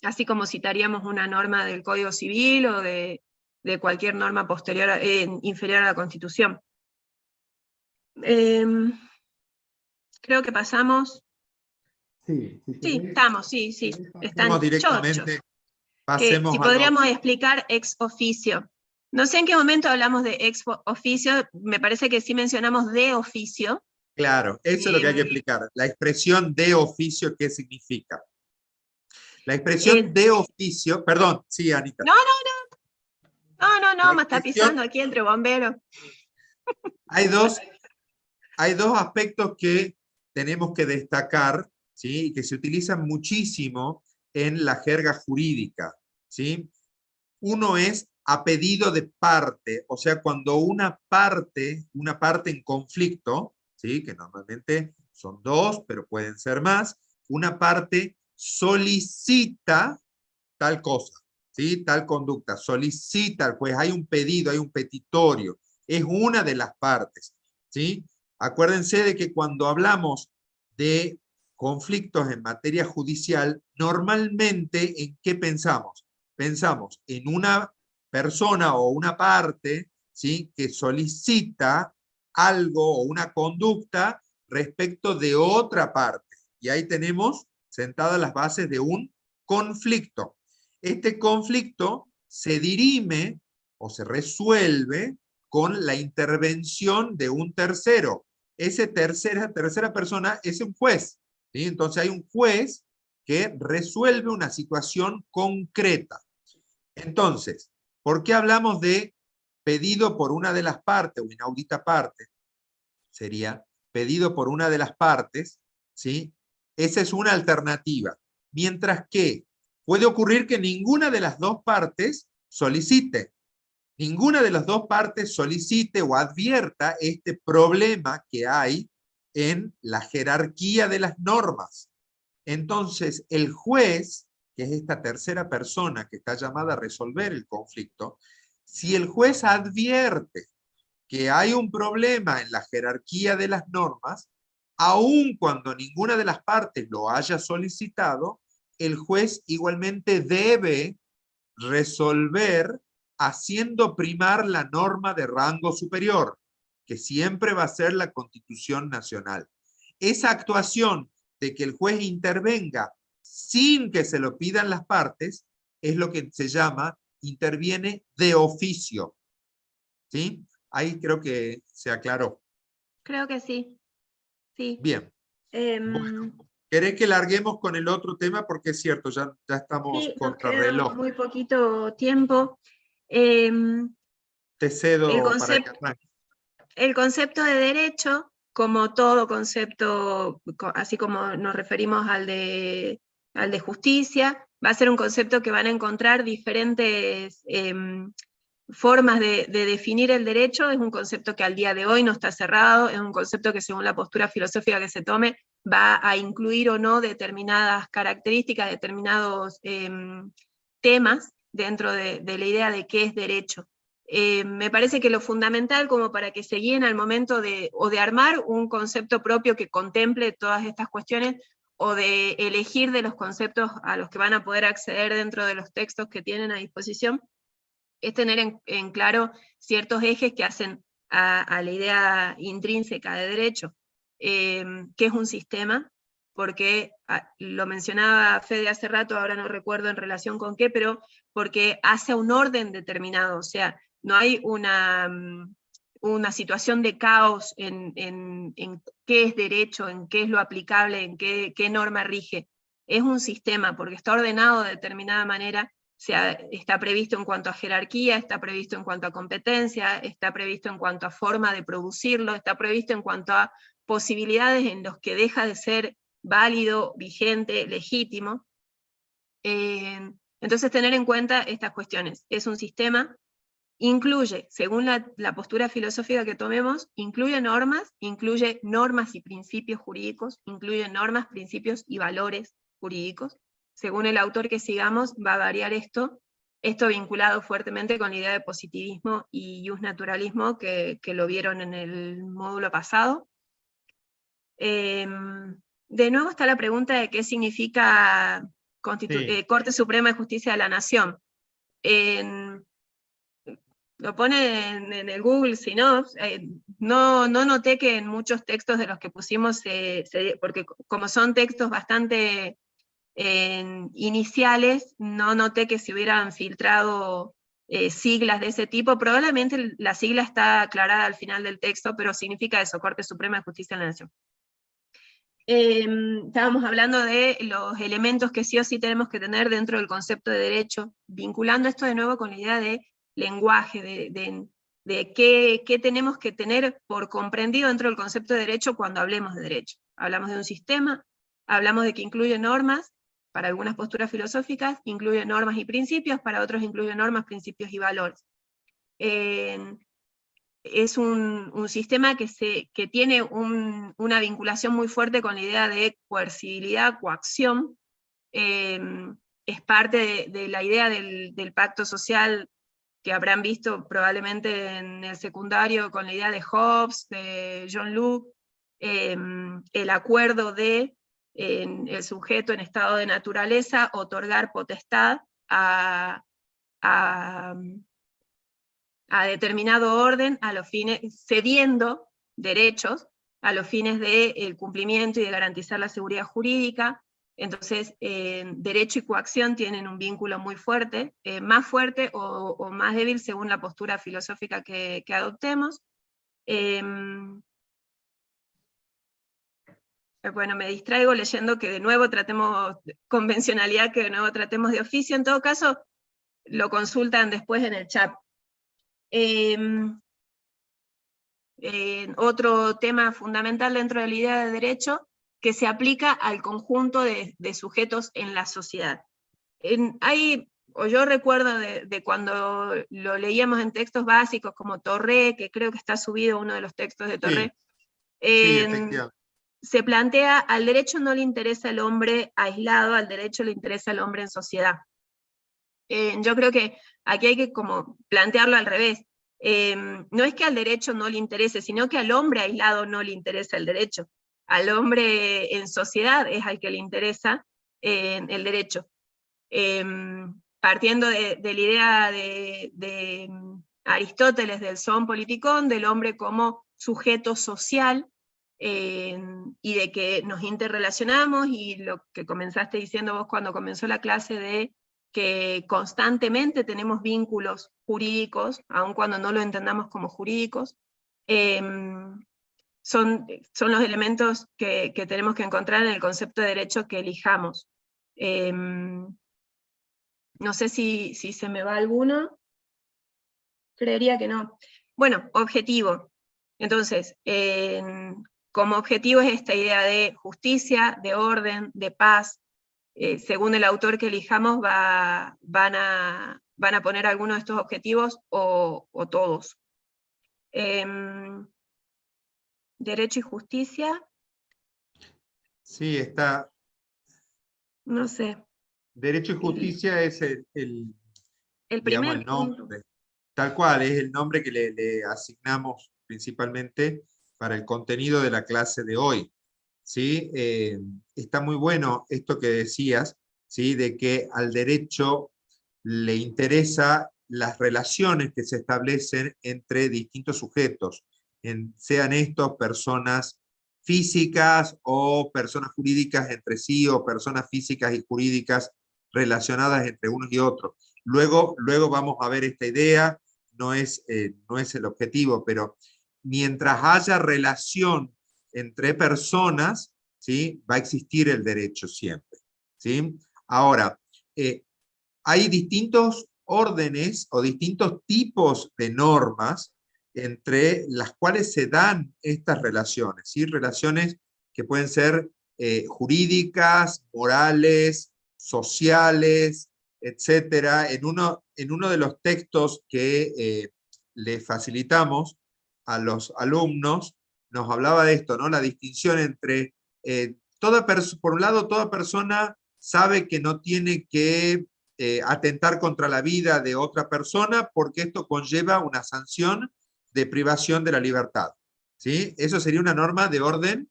así como citaríamos una norma del Código Civil o de cualquier norma posterior, inferior a la Constitución. Creo que pasamos. Sí, estamos, sí. Están directamente, chochos. Si podríamos explicar ex oficio. No sé en qué momento hablamos de ex oficio, me parece que sí mencionamos de oficio. Claro, eso es lo que hay que explicar. La expresión de oficio, ¿qué significa? La expresión de oficio, perdón, sí, Anita. No, me está pisando aquí entre bomberos. Hay dos aspectos que tenemos que destacar, ¿sí? Que se utilizan muchísimo en la jerga jurídica, ¿sí? Uno es a pedido de parte, o sea, cuando una parte en conflicto, ¿sí? Que normalmente son dos, pero pueden ser más, una parte solicita tal cosa, ¿sí? Tal conducta, solicita al juez, hay un pedido, hay un petitorio, es una de las partes, ¿sí? Acuérdense de que cuando hablamos de conflictos en materia judicial, normalmente ¿en qué pensamos? Pensamos en una persona o una parte, ¿sí? Que solicita algo o una conducta respecto de otra parte. Y ahí tenemos sentadas las bases de un conflicto. Este conflicto se dirime o se resuelve con la intervención de un tercero. Esa tercera persona es un juez, ¿sí? Entonces hay un juez que resuelve una situación concreta. Entonces, ¿por qué hablamos de pedido por una de las partes o inaudita parte? Sería pedido por una de las partes, ¿sí? Esa es una alternativa. Mientras que puede ocurrir que ninguna de las dos partes solicite. Ninguna de las dos partes solicite o advierta este problema que hay en la jerarquía de las normas. Entonces, el juez, que es esta tercera persona que está llamada a resolver el conflicto, si el juez advierte que hay un problema en la jerarquía de las normas, aun cuando ninguna de las partes lo haya solicitado, el juez igualmente debe resolver haciendo primar la norma de rango superior, que siempre va a ser la Constitución Nacional. Esa actuación de que el juez intervenga sin que se lo pidan las partes es lo que se llama interviene de oficio. ¿Sí? Ahí creo que se aclaró. Creo que sí. Sí. Bien. Bueno, ¿querés que larguemos con el otro tema? Porque es cierto, ya estamos sí, nos contrarreloj. queda muy poquito tiempo. Te cedo para que arranques. arranques. El concepto de derecho, como todo concepto, así como nos referimos al de justicia, va a ser un concepto que van a encontrar diferentes formas de definir el derecho. Es un concepto que al día de hoy no está cerrado, es un concepto que según la postura filosófica que se tome va a incluir o no determinadas características, determinados temas dentro de la idea de qué es derecho. Me parece que lo fundamental como para que se guíen al momento de armar un concepto propio que contemple todas estas cuestiones, o de elegir de los conceptos a los que van a poder acceder dentro de los textos que tienen a disposición, es tener en claro ciertos ejes que hacen a la idea intrínseca de derecho, que es un sistema, porque lo mencionaba Fede hace rato, ahora no recuerdo en relación con qué, pero porque hace un orden determinado, o sea, no hay una situación de caos en qué es derecho, en qué es lo aplicable, en qué norma rige. Es un sistema, porque está ordenado de determinada manera, está previsto en cuanto a jerarquía, está previsto en cuanto a competencia, está previsto en cuanto a forma de producirlo, está previsto en cuanto a posibilidades en los que deja de ser válido, vigente, legítimo. Entonces tener en cuenta estas cuestiones. Es un sistema, incluye, según la postura filosófica que tomemos, incluye normas y principios jurídicos, incluye normas, principios y valores jurídicos. Según el autor que sigamos, va a variar esto vinculado fuertemente con la idea de positivismo y justnaturalismo que lo vieron en el módulo pasado. De nuevo está la pregunta de qué significa Corte Suprema de Justicia de la Nación. Lo pone en el Google Synops, no noté que en muchos textos de los que pusimos, porque como son textos bastante iniciales, no noté que se hubieran filtrado siglas de ese tipo. Probablemente la sigla está aclarada al final del texto, pero significa eso, Corte Suprema de Justicia de la Nación. Estábamos hablando de los elementos que sí o sí tenemos que tener dentro del concepto de derecho, vinculando esto de nuevo con la idea de lenguaje, de qué tenemos que tener por comprendido dentro del concepto de derecho cuando hablemos de derecho. Hablamos de un sistema, hablamos de que incluye normas, para algunas posturas filosóficas incluye normas y principios, para otros incluye normas, principios y valores. Es un sistema que tiene una vinculación muy fuerte con la idea de coercibilidad, coacción. Es parte de la idea del pacto social que habrán visto probablemente en el secundario con la idea de Hobbes, de John Locke, el acuerdo de el sujeto en estado de naturaleza otorgar potestad a determinado orden, a los fines, cediendo derechos a los fines del cumplimiento y de garantizar la seguridad jurídica. Entonces, derecho y coacción tienen un vínculo muy fuerte, más fuerte o más débil según la postura filosófica que adoptemos. Bueno, me distraigo leyendo que de nuevo tratemos convencionalidad, que de nuevo tratemos de oficio. En todo caso, lo consultan después en el chat. Otro tema fundamental dentro de la idea de derecho, que se aplica al conjunto de sujetos en la sociedad. Yo recuerdo de cuando lo leíamos en textos básicos como Torré, que creo que está subido uno de los textos de Torré, sí, efectivamente. Se plantea, al derecho no le interesa el hombre aislado, al derecho le interesa el hombre en sociedad. Yo creo que aquí hay que como plantearlo al revés. No es que al derecho no le interese, sino que al hombre aislado no le interesa el derecho. Al hombre en sociedad es al que le interesa el derecho. partiendo de la idea de Aristóteles del zoon politikon, del hombre como sujeto social, y de que nos interrelacionamos, y lo que comenzaste diciendo vos cuando comenzó la clase de que constantemente tenemos vínculos jurídicos, aun cuando no lo entendamos como jurídicos, son los elementos que tenemos que encontrar en el concepto de derecho que elijamos. No sé si se me va alguno. Creería que no. Bueno, objetivo. Entonces, como objetivo es esta idea de justicia, de orden, de paz. Según el autor que elijamos, van a poner algunos de estos objetivos o todos. Derecho y justicia. Sí, está. No sé. Derecho y justicia es El digamos, primer el punto. nombre. Tal cual, es el nombre que le asignamos principalmente para el contenido de la clase de hoy. ¿Sí? Está muy bueno esto que decías, ¿sí? De que al derecho le interesa las relaciones que se establecen entre distintos sujetos, sean estos personas físicas o personas jurídicas entre sí, o personas físicas y jurídicas relacionadas entre unos y otros. Luego vamos a ver esta idea, no es el objetivo, pero mientras haya relación entre personas, ¿sí? Va a existir el derecho siempre. ¿Sí? Ahora, hay distintos órdenes o distintos tipos de normas entre las cuales se dan estas relaciones, ¿sí? Relaciones que pueden ser jurídicas, morales, sociales, etcétera. En uno de los textos que le facilitamos a los alumnos, nos hablaba de esto, ¿no? La distinción entre, por un lado, toda persona sabe que no tiene que atentar contra la vida de otra persona porque esto conlleva una sanción de privación de la libertad. ¿Sí? Eso sería una norma de orden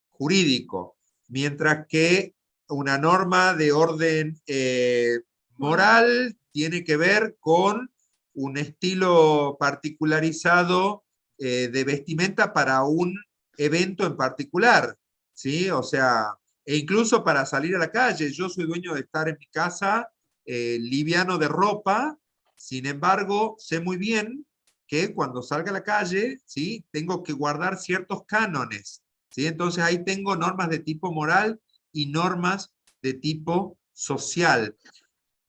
jurídico, mientras que una norma de orden moral tiene que ver con un estilo particularizado de vestimenta para un evento en particular, ¿sí? O sea, e incluso para salir a la calle. Yo soy dueño de estar en mi casa liviano de ropa, sin embargo, sé muy bien que cuando salga a la calle, ¿sí? Tengo que guardar ciertos cánones, ¿sí? Entonces ahí tengo normas de tipo moral y normas de tipo social.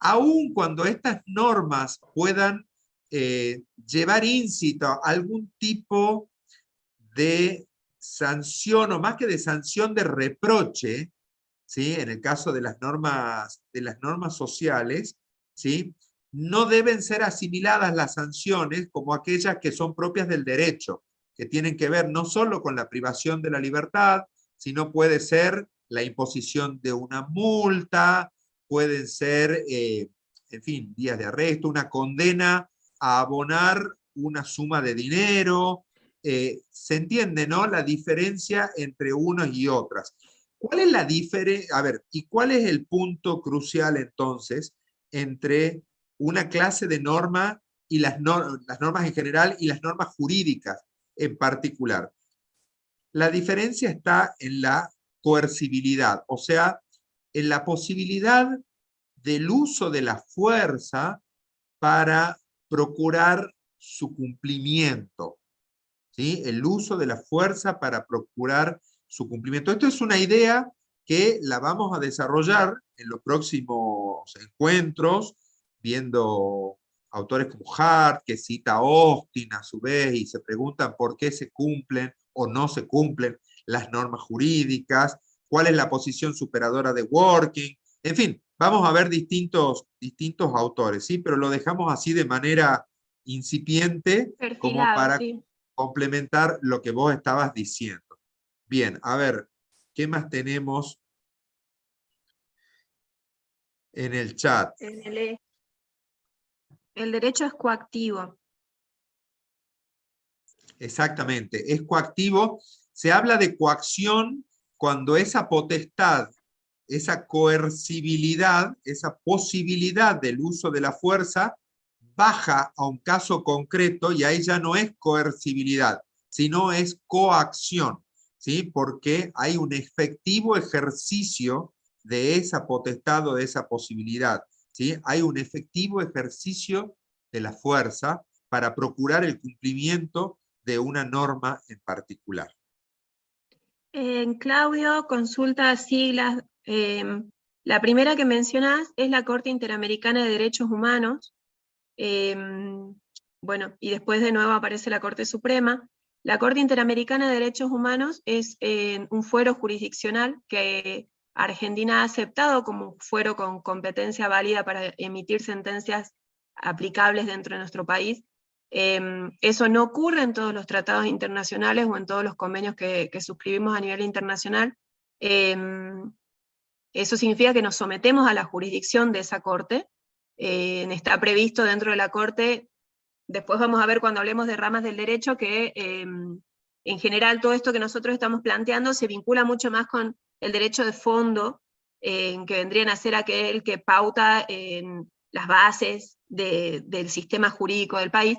Aun cuando estas normas puedan llevar íncito algún tipo de sanción, o más que de sanción, de reproche, ¿sí? En el caso de las normas sociales, ¿sí? No deben ser asimiladas las sanciones como aquellas que son propias del derecho, que tienen que ver no solo con la privación de la libertad, sino puede ser la imposición de una multa, pueden ser, en fin, días de arresto, una condena a abonar una suma de dinero. Se entiende, ¿no? La diferencia entre unas y otras. ¿Cuál es la diferencia? A ver, ¿y cuál es el punto crucial entonces entre una clase de norma y las normas en general y las normas jurídicas en particular? La diferencia está en la coercibilidad, o sea, en la posibilidad del uso de la fuerza para procurar su cumplimiento, ¿sí? El uso de la fuerza para procurar su cumplimiento. Esto es una idea que la vamos a desarrollar en los próximos encuentros, viendo autores como Hart, que cita a Austin a su vez, y se preguntan por qué se cumplen o no se cumplen las normas jurídicas, cuál es la posición superadora de Working, en fin, vamos a ver distintos autores, ¿sí? Pero lo dejamos así de manera incipiente, como Perfilado, para sí. complementar lo que vos estabas diciendo. Bien, a ver, ¿qué más tenemos en el chat? El derecho es coactivo. Exactamente, es coactivo. Se habla de coacción cuando esa potestad esa coercibilidad, esa posibilidad del uso de la fuerza, baja a un caso concreto y ahí ya no es coercibilidad, sino es coacción, ¿sí? Porque hay un efectivo ejercicio de esa potestad o de esa posibilidad, ¿sí? Hay un efectivo ejercicio de la fuerza para procurar el cumplimiento de una norma en particular. Claudio, consulta siglas. La primera que mencionás es la Corte Interamericana de Derechos Humanos. Bueno, y después de nuevo aparece la Corte Suprema. La Corte Interamericana de Derechos Humanos es un fuero jurisdiccional que Argentina ha aceptado como fuero con competencia válida para emitir sentencias aplicables dentro de nuestro país. Eso no ocurre en todos los tratados internacionales o en todos los convenios que suscribimos a nivel internacional. Eso significa que nos sometemos a la jurisdicción de esa corte. Está previsto dentro de la corte, después vamos a ver cuando hablemos de ramas del derecho, que en general todo esto que nosotros estamos planteando se vincula mucho más con el derecho de fondo, que vendrían a ser aquel que pauta en las bases del sistema jurídico del país,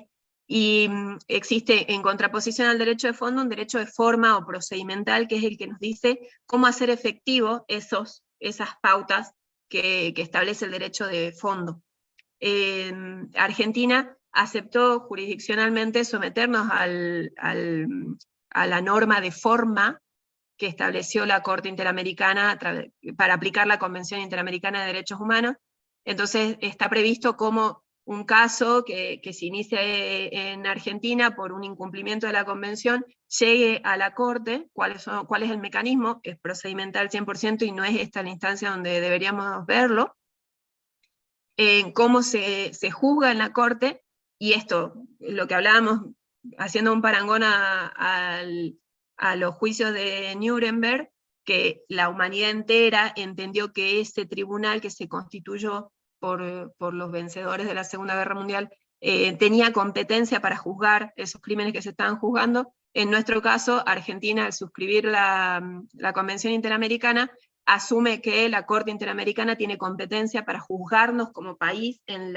y existe en contraposición al derecho de fondo un derecho de forma o procedimental, que es el que nos dice cómo hacer efectivo esas pautas que establece el derecho de fondo. Argentina aceptó jurisdiccionalmente someternos a la norma de forma que estableció la Corte Interamericana para aplicar la Convención Interamericana de Derechos Humanos. Entonces está previsto como un caso que se inicie en Argentina por un incumplimiento de la Convención, llegue a la Corte. ¿Cuál es el mecanismo? Es procedimental 100% y no es esta la instancia donde deberíamos verlo. Cómo se juzga en la Corte, y esto, lo que hablábamos, haciendo un parangón a los juicios de Nuremberg, que la humanidad entera entendió que ese tribunal que se constituyó por los vencedores de la Segunda Guerra Mundial tenía competencia para juzgar esos crímenes que se estaban juzgando. En nuestro caso, Argentina, al suscribir la Convención Interamericana, asume que la Corte Interamericana tiene competencia para juzgarnos como país en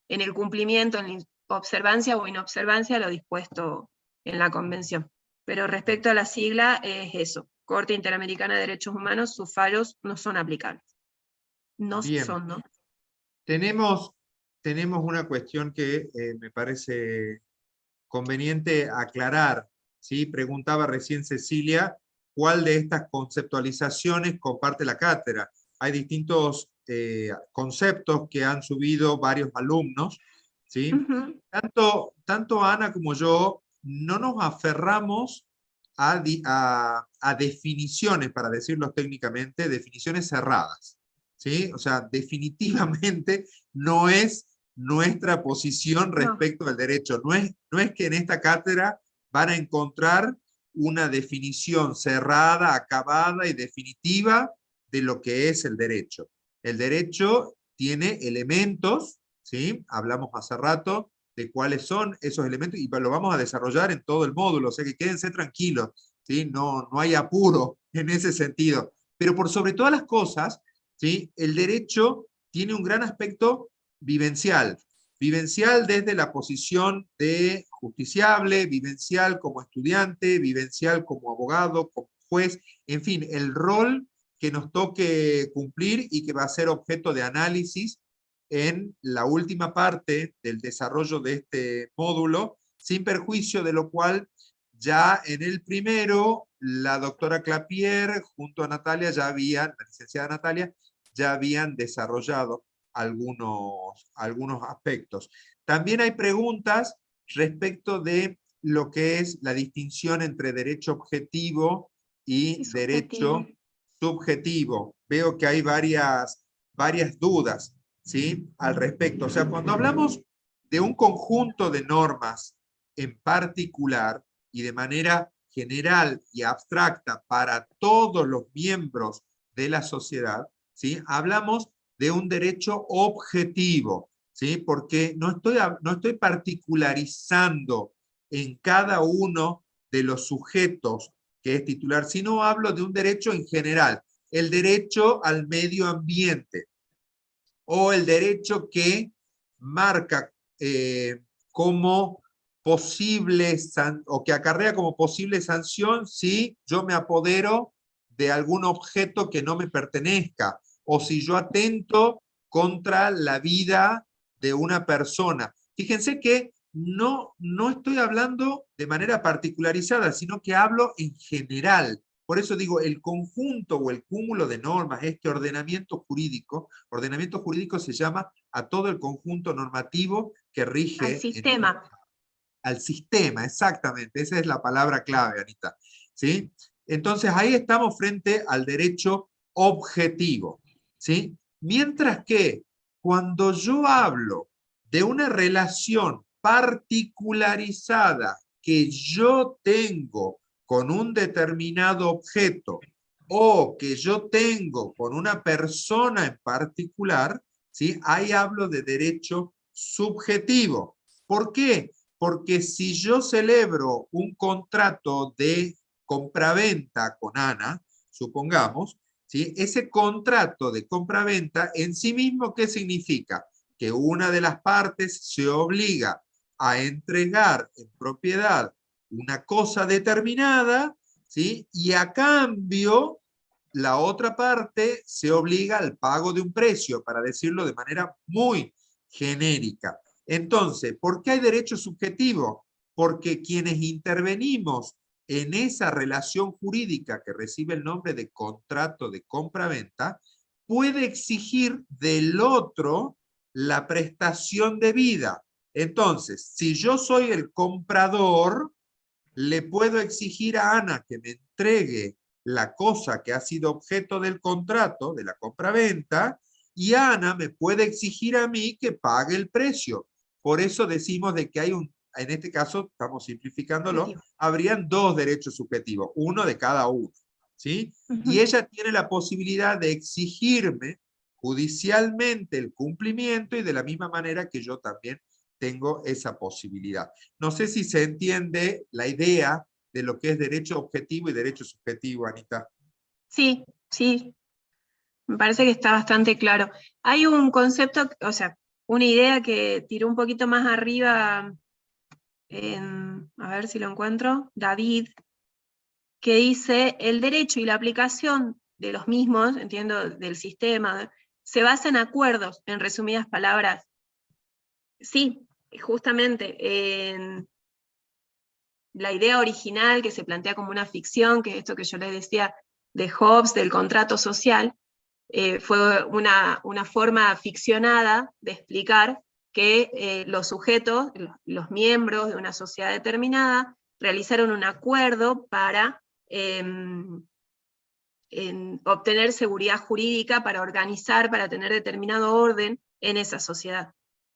el cumplimiento, en la observancia o inobservancia de lo dispuesto en la Convención. Pero respecto a la sigla, es eso: Corte Interamericana de Derechos Humanos, sus fallos no son aplicables. No Bien. son, ¿no? Tenemos una cuestión que me parece conveniente aclarar, ¿sí? Preguntaba recién Cecilia, ¿cuál de estas conceptualizaciones comparte la cátedra? Hay distintos conceptos que han subido varios alumnos, ¿sí? Uh-huh. Tanto Ana como yo no nos aferramos a definiciones, para decirlo técnicamente, definiciones cerradas, ¿sí? O sea, definitivamente no es nuestra posición respecto al derecho. No es que en esta cátedra van a encontrar una definición cerrada, acabada y definitiva de lo que es el derecho. El derecho tiene elementos, ¿sí? Hablamos hace rato de cuáles son esos elementos y lo vamos a desarrollar en todo el módulo, o sea que quédense tranquilos, ¿sí? No hay apuro en ese sentido. Pero por sobre todas las cosas, ¿sí? El derecho tiene un gran aspecto vivencial desde la posición de justiciable, vivencial como estudiante, vivencial como abogado, como juez, en fin, el rol que nos toque cumplir y que va a ser objeto de análisis en la última parte del desarrollo de este módulo, sin perjuicio de lo cual ya en el primero la doctora Clapier junto a Natalia la licenciada Natalia, ya habían desarrollado algunos aspectos. También hay preguntas respecto de lo que es la distinción entre derecho objetivo y derecho subjetivo. Veo que hay varias dudas, ¿sí? Al respecto. O sea, cuando hablamos de un conjunto de normas en particular y de manera general y abstracta para todos los miembros de la sociedad, ¿sí? Hablamos de un derecho objetivo, ¿sí? Porque no estoy particularizando en cada uno de los sujetos que es titular, sino hablo de un derecho en general. el derecho al medio ambiente, o el derecho que marca como posible, o que acarrea como posible sanción si yo me apodero de algún objeto que no me pertenezca, o si yo atento contra la vida de una persona. Fíjense que no estoy hablando de manera particularizada, sino que hablo en general. Por eso digo, el conjunto o el cúmulo de normas, este ordenamiento jurídico se llama a todo el conjunto normativo que rige al sistema. al sistema, exactamente, esa es la palabra clave, Anita. ¿Sí? Entonces ahí estamos frente al derecho objetivo. ¿Sí? Mientras que cuando yo hablo de una relación particularizada que yo tengo con un determinado objeto o que yo tengo con una persona en particular, ¿sí? Ahí hablo de derecho subjetivo. ¿Por qué? Porque si yo celebro un contrato de compraventa con Ana, supongamos, ¿sí? Ese contrato de compraventa en sí mismo, ¿qué significa? Que una de las partes se obliga a entregar en propiedad una cosa determinada, ¿sí? Y a cambio, la otra parte se obliga al pago de un precio, para decirlo de manera muy genérica. Entonces, ¿por qué hay derecho subjetivo? Porque quienes intervenimos en esa relación jurídica que recibe el nombre de contrato de compra-venta, puede exigir del otro la prestación debida. Entonces, si yo soy el comprador, le puedo exigir a Ana que me entregue la cosa que ha sido objeto del contrato, de la compra-venta, y Ana me puede exigir a mí que pague el precio. Por eso decimos de que hay en este caso, estamos simplificándolo, habrían dos derechos subjetivos, uno de cada uno, ¿sí? Y ella tiene la posibilidad de exigirme judicialmente el cumplimiento y de la misma manera que yo también tengo esa posibilidad. No sé si se entiende la idea de lo que es derecho objetivo y derecho subjetivo, Anita. Sí, sí, me parece que está bastante claro. Hay un concepto, o sea, una idea que tiró un poquito más arriba, a ver si lo encuentro, David, que dice, el derecho y la aplicación de los mismos, entiendo, del sistema, se basa en acuerdos, en resumidas palabras. Sí, justamente, en la idea original que se plantea como una ficción, que es esto que yo les decía de Hobbes, del contrato social, fue una forma ficcionada de explicar que los sujetos, los miembros de una sociedad determinada, realizaron un acuerdo para obtener seguridad jurídica, para organizar, para tener determinado orden en esa sociedad.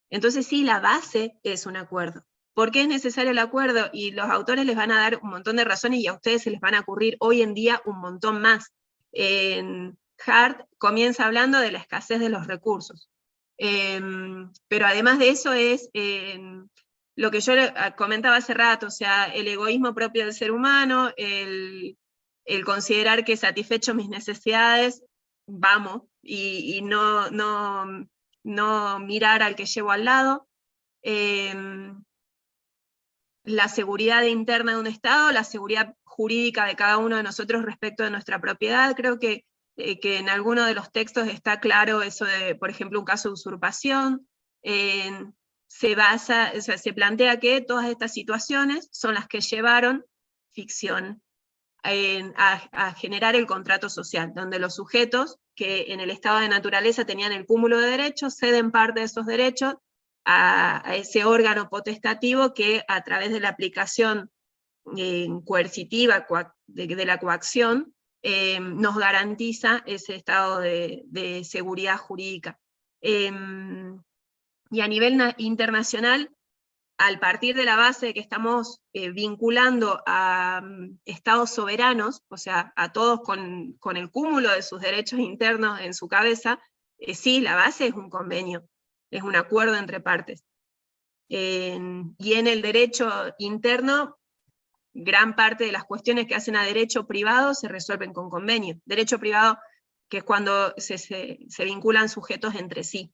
Entonces sí, la base es un acuerdo. ¿Por qué es necesario el acuerdo? Y los autores les van a dar un montón de razones y a ustedes se les van a ocurrir hoy en día un montón más. Hart comienza hablando de la escasez de los recursos. Pero además de eso es lo que yo comentaba hace rato, o sea, el egoísmo propio del ser humano, el considerar que satisfecho mis necesidades, vamos, y no mirar al que llevo al lado. La seguridad interna de un Estado, la seguridad jurídica de cada uno de nosotros respecto de nuestra propiedad. Creo que en alguno de los textos está claro eso de, por ejemplo, un caso de usurpación. Se plantea que todas estas situaciones son las que llevaron ficción a generar el contrato social, donde los sujetos que en el estado de naturaleza tenían el cúmulo de derechos, ceden parte de esos derechos a ese órgano potestativo que a través de la aplicación coercitiva de la coacción nos garantiza ese estado de seguridad jurídica. Y a nivel internacional, al partir de la base de que estamos vinculando a estados soberanos, o sea, a todos con el cúmulo de sus derechos internos en su cabeza, sí, la base es un convenio, es un acuerdo entre partes. Y en el derecho interno, gran parte de las cuestiones que hacen a derecho privado se resuelven con convenio. Derecho privado que es cuando se vinculan sujetos entre sí,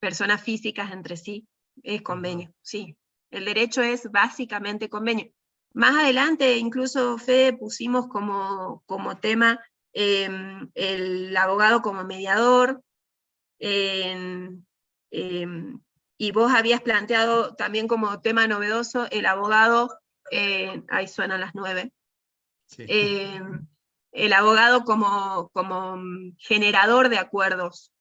personas físicas entre sí, es convenio, sí. El derecho es básicamente convenio. Más adelante, incluso, Fede, pusimos como tema el abogado como mediador, y vos habías planteado también como tema novedoso el abogado, ahí suenan las 9, Sí. El abogado como generador de acuerdos.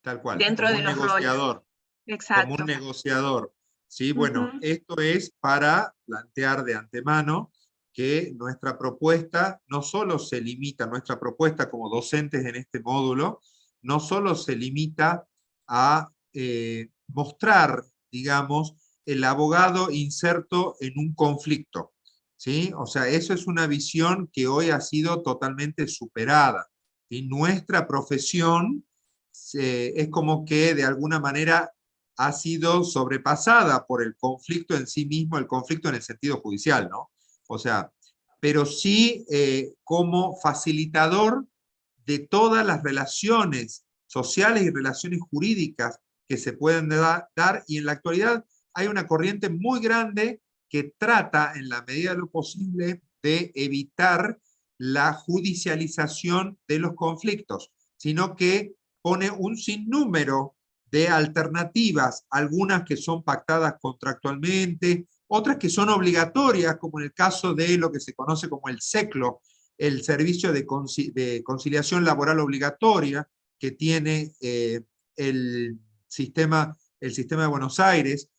Tal cual, Dentro como de un los roles. negociador. Como un Exacto. negociador. Sí, bueno, esto es para plantear de antemano que nuestra propuesta no solo se limita, nuestra propuesta como docentes en este módulo, no solo se limita a mostrar, digamos, el abogado inserto en un conflicto, ¿sí? O sea, eso es una visión que hoy ha sido totalmente superada. Y nuestra profesión es como que de alguna manera ha sido sobrepasada por el conflicto en sí mismo, el conflicto en el sentido judicial, ¿no? O sea, pero sí como facilitador de todas las relaciones sociales y relaciones jurídicas que se pueden dar, y en la actualidad hay una corriente muy grande que trata, en la medida de lo posible, de evitar la judicialización de los conflictos, sino que pone un sinnúmero de alternativas, algunas que son pactadas contractualmente, otras que son obligatorias, como en el caso de lo que se conoce como el SECLO, el Servicio de Conciliación Laboral Obligatoria, que tiene el sistema de Buenos Aires,